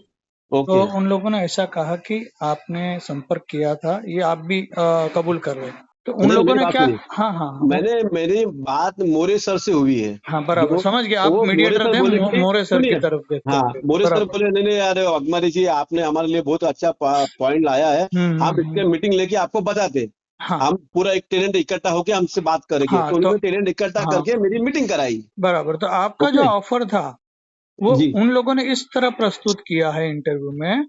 तो ओके, उन लोगों ने ऐसा कहा कि आपने संपर्क किया था, ये आप भी कबूल कर रहे हैं। तो उन नहीं लोगों मेरी ने बात क्या, सुनिए, हाँ हाँ मेरी बात मोरे सर से हुई है, हाँ बराबर जो समझ गया, आप वो मोरे मीडिएटर सर थे, बोले कि मोरे सर की सुनिए, तरफ देखते हाँ थे, मोरे सर बराबर। बोले नहीं नहीं यार अगमारी जी, आपने हमारे लिए बहुत अच्छा पॉइंट लाया है, हम इसके मीटिंग लेके आपको बताते, हाँ हम पूरा एक टेनेंट इकट्ठा होके हमसे बात करेंगे। हाँ तो तो उन्होंने टेनेंट इकट्ठा हाँ करके मेरी मीटिंग कराई। बराबर, तो आपका जो ओके ऑफर था वो जी उन लोगों ने इस तरह प्रस्तुत किया है इंटरव्यू में,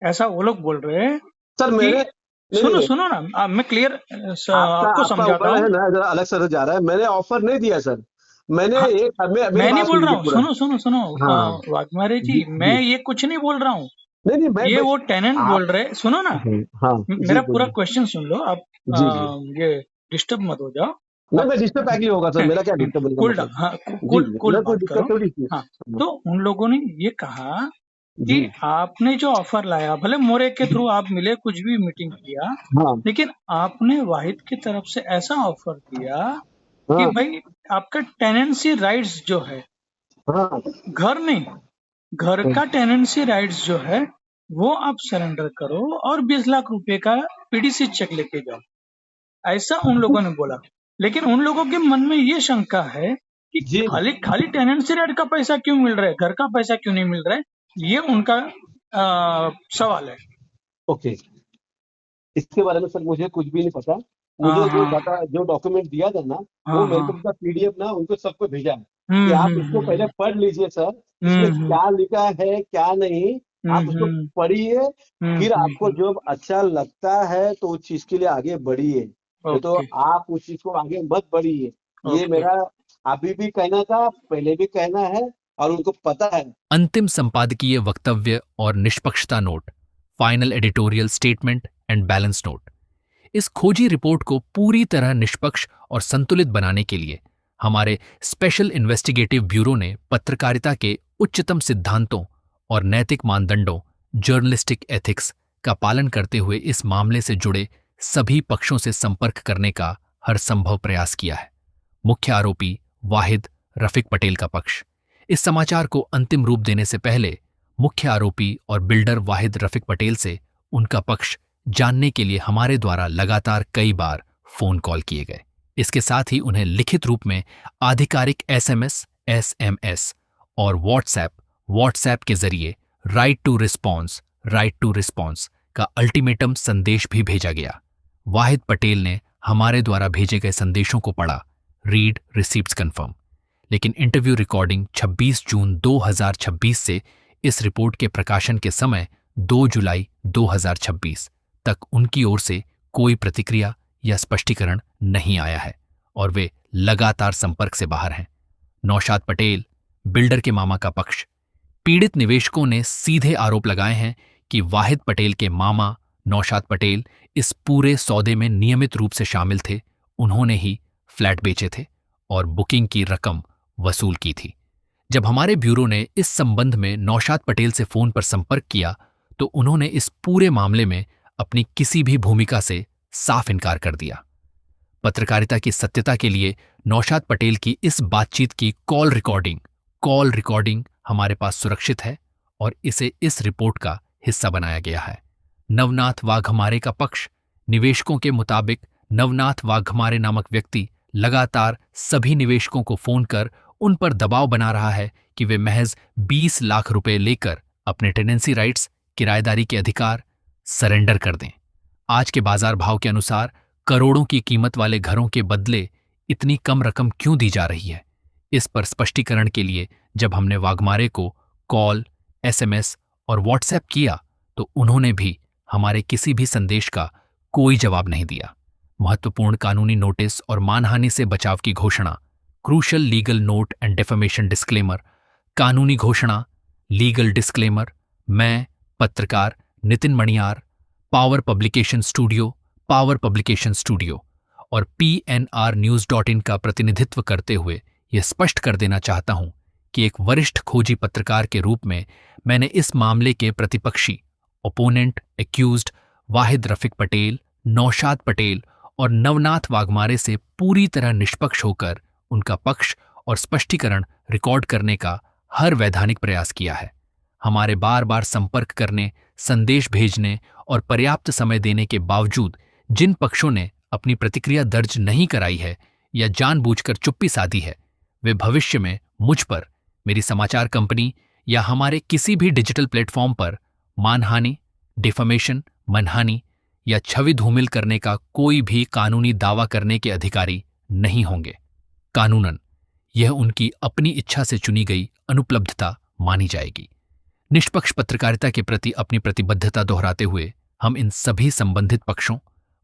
ऐसा वो लोग बोल रहे हैं सर, कि मैंने नहीं सुनो नहीं, सुनो ना, मैं क्लियर आपका आपको आपका समझाता ऊपर हूँ। है ना, जरा अलग से जा रहा है, मैंने ऑफर नहीं दिया सर, मैंने हाँ, एक मेरी मैं नहीं बात बोल सुन रहा लीजिए हूँ, पूरा। सुनो सुनो सुनो हाँ वाघमारे जी जी, मैं जी, ये कुछ नहीं बोल रहा हूँ, नहीं नहीं ये मैं वो टेनेंट आप बोल रहे, सुनो ना, हाँ जी मेरा पूरा बोलिए, क्वेश्चन सुन लो आप, जी जी, ये डिस्टर्ब मत हो जाओ नहीं आप। मैं डिस्टर्ब पैक नहीं होगा सर, मेरा क्या डिस्टर्ब होने का कूल मतलब। डाउन, हाँ जी कूल जी, कूल मेरा कोई बात दिक्कत करो। थोड़ी सी हाँ, तो उन लोगों ने ये कहा जी कि आपने जो ऑफर लाया, भले मोरे के थ्रू आप मिले, कुछ भी मीटिंग किया, हाँ लेकिन आपने वाहिद की तरफ से ऐसा ऑफर दिया कि हाँ भाई आपका टेनेंसी राइट्स जो है, हाँ घर नहीं, घर का टेनेंसी राइट्स जो है वो आप सरेंडर करो और 20 लाख रुपए का पीडीसी चेक लेके जाओ, ऐसा उन लोगों ने बोला। लेकिन उन लोगों के मन में ये शंका है कि जी खाली खाली टेनेंसी राइट का पैसा क्यों मिल रहा है, घर का पैसा क्यों नहीं मिल रहा है, ये उनका सवाल है। ओके, इसके बारे में सर मुझे कुछ भी नहीं पता, हाँ मुझे जो हाँ पता, जो डॉक्यूमेंट दिया था ना, वो हाँ मेरे हाँ को उसका पीडीएफ ना उनको सबको भेजा है कि आप उसको पहले पढ़ लीजिए सर, इसमें हम्म क्या लिखा है क्या नहीं, आप उसको पढ़िए, फिर आपको जो अच्छा लगता है तो उस चीज के लिए आगे बढ़िए, नहीं तो ओके आप उस चीज को आगे मत बढ़िए। ये ओके मेरा अभी भी कहना था, पहले भी कहना है, और उनको पता है। अंतिम संपादकीय वक्तव्य और निष्पक्षता note, final editorial statement and balance note. इस खोजी रिपोर्ट को पूरी तरह निष्पक्ष और संतुलित बनाने के लिए हमारे स्पेशल इन्वेस्टिगेटिव ब्यूरो ने पत्रकारिता के उच्चतम सिद्धांतों और नैतिक मानदंडों जर्नलिस्टिक एथिक्स का पालन करते हुए इस मामले से जुड़े सभी पक्षों से संपर्क करने का हर संभव प्रयास किया है। मुख्य आरोपी वाहिद रफीक पटेल का पक्ष। इस समाचार को अंतिम रूप देने से पहले मुख्य आरोपी और बिल्डर वाहिद रफीक पटेल से उनका पक्ष जानने के लिए हमारे द्वारा लगातार कई बार फोन कॉल किए गए। इसके साथ ही उन्हें लिखित रूप में आधिकारिक SMS और व्हाट्सएप के जरिए राइट टू रिस्पॉन्स का अल्टीमेटम संदेश भी भेजा गया। वाहिद पटेल ने हमारे द्वारा भेजे गए संदेशों को पढ़ा, रीड रिसीप्ट्स कंफर्म, लेकिन इंटरव्यू रिकॉर्डिंग 26 जून 2026 से इस रिपोर्ट के प्रकाशन के समय 2 जुलाई 2026 तक उनकी ओर से कोई प्रतिक्रिया या स्पष्टीकरण नहीं आया है और वे लगातार संपर्क से बाहर हैं। नौशाद पटेल, बिल्डर के मामा का पक्ष। पीड़ित निवेशकों ने सीधे आरोप लगाए हैं कि वाहिद पटेल के मामा नौशाद पटेल इस पूरे सौदे में नियमित रूप से शामिल थे। उन्होंने ही फ्लैट बेचे थे और बुकिंग की रकम वसूल की थी। जब हमारे ब्यूरो ने इस संबंध में नौशाद पटेल से फोन पर संपर्क किया तो उन्होंने इस पूरे मामले में अपनी किसी भी भूमिका से साफ इनकार कर दिया। पत्रकारिता की सत्यता के लिए नौशाद पटेल की इस बातचीत की कॉल रिकॉर्डिंग हमारे पास सुरक्षित है और इसे इस रिपोर्ट का हिस्सा बनाया गया है। नवनाथ वाघमारे का पक्ष। निवेशकों के मुताबिक नवनाथ वाघमारे नामक व्यक्ति लगातार सभी निवेशकों को फोन कर उन पर दबाव बना रहा है कि वे महज 20 लाख रुपए लेकर अपने टेनेंसी राइट्स, किराएदारी के अधिकार सरेंडर कर दें। आज के बाजार भाव के अनुसार करोड़ों की कीमत वाले घरों के बदले इतनी कम रकम क्यों दी जा रही है? इस पर स्पष्टीकरण के लिए जब हमने वाघमारे को कॉल, SMS और व्हाट्सएप किया तो उन्होंने भी हमारे किसी भी संदेश का कोई जवाब नहीं दिया। महत्वपूर्ण कानूनी नोटिस और मानहानि से बचाव की घोषणा, crucial legal note and defamation disclaimer, कानूनी घोषणा, लीगल डिस्क्लेमर। मैं पत्रकार Nitin Maniyar, power publication studio और PNRnews.in का प्रतिनिधित्व करते हुए यह स्पष्ट कर देना चाहता हूं कि एक वरिष्ठ खोजी पत्रकार के रूप में मैंने इस मामले के प्रतिपक्षी, ओपोनेंट, एक्यूज्ड वाहिद रफीक पटेल, नौशाद पटेल और नवनाथ वाघमारे से पूरी तरह निष्पक्ष होकर उनका पक्ष और स्पष्टीकरण रिकॉर्ड करने का हर वैधानिक प्रयास किया है। हमारे बार बार संपर्क करने, संदेश भेजने और पर्याप्त समय देने के बावजूद जिन पक्षों ने अपनी प्रतिक्रिया दर्ज नहीं कराई है या जानबूझकर चुप्पी साधी है, वे भविष्य में मुझ पर, मेरी समाचार कंपनी या हमारे किसी भी डिजिटल प्लेटफॉर्म पर मानहानि, डिफेमेशन, मनहानि या छवि धूमिल करने का कोई भी कानूनी दावा करने के अधिकारी नहीं होंगे। कानूनन यह उनकी अपनी इच्छा से चुनी गई अनुपलब्धता मानी जाएगी। निष्पक्ष पत्रकारिता के प्रति अपनी प्रतिबद्धता दोहराते हुए हम इन सभी संबंधित पक्षों,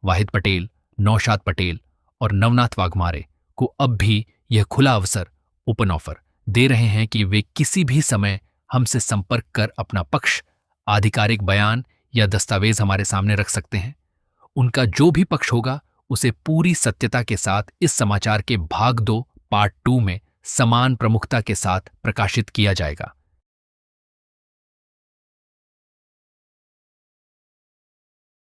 वाहिद पटेल, नौशाद पटेल और नवनाथ वाघमारे को अब भी यह खुला अवसर, ओपन ऑफर दे रहे हैं कि वे किसी भी समय हमसे संपर्क कर अपना पक्ष, आधिकारिक बयान या दस्तावेज हमारे सामने रख सकते हैं। उनका जो भी पक्ष होगा उसे पूरी सत्यता के साथ इस समाचार के भाग 2 पार्ट 2 में समान प्रमुखता के साथ प्रकाशित किया जाएगा।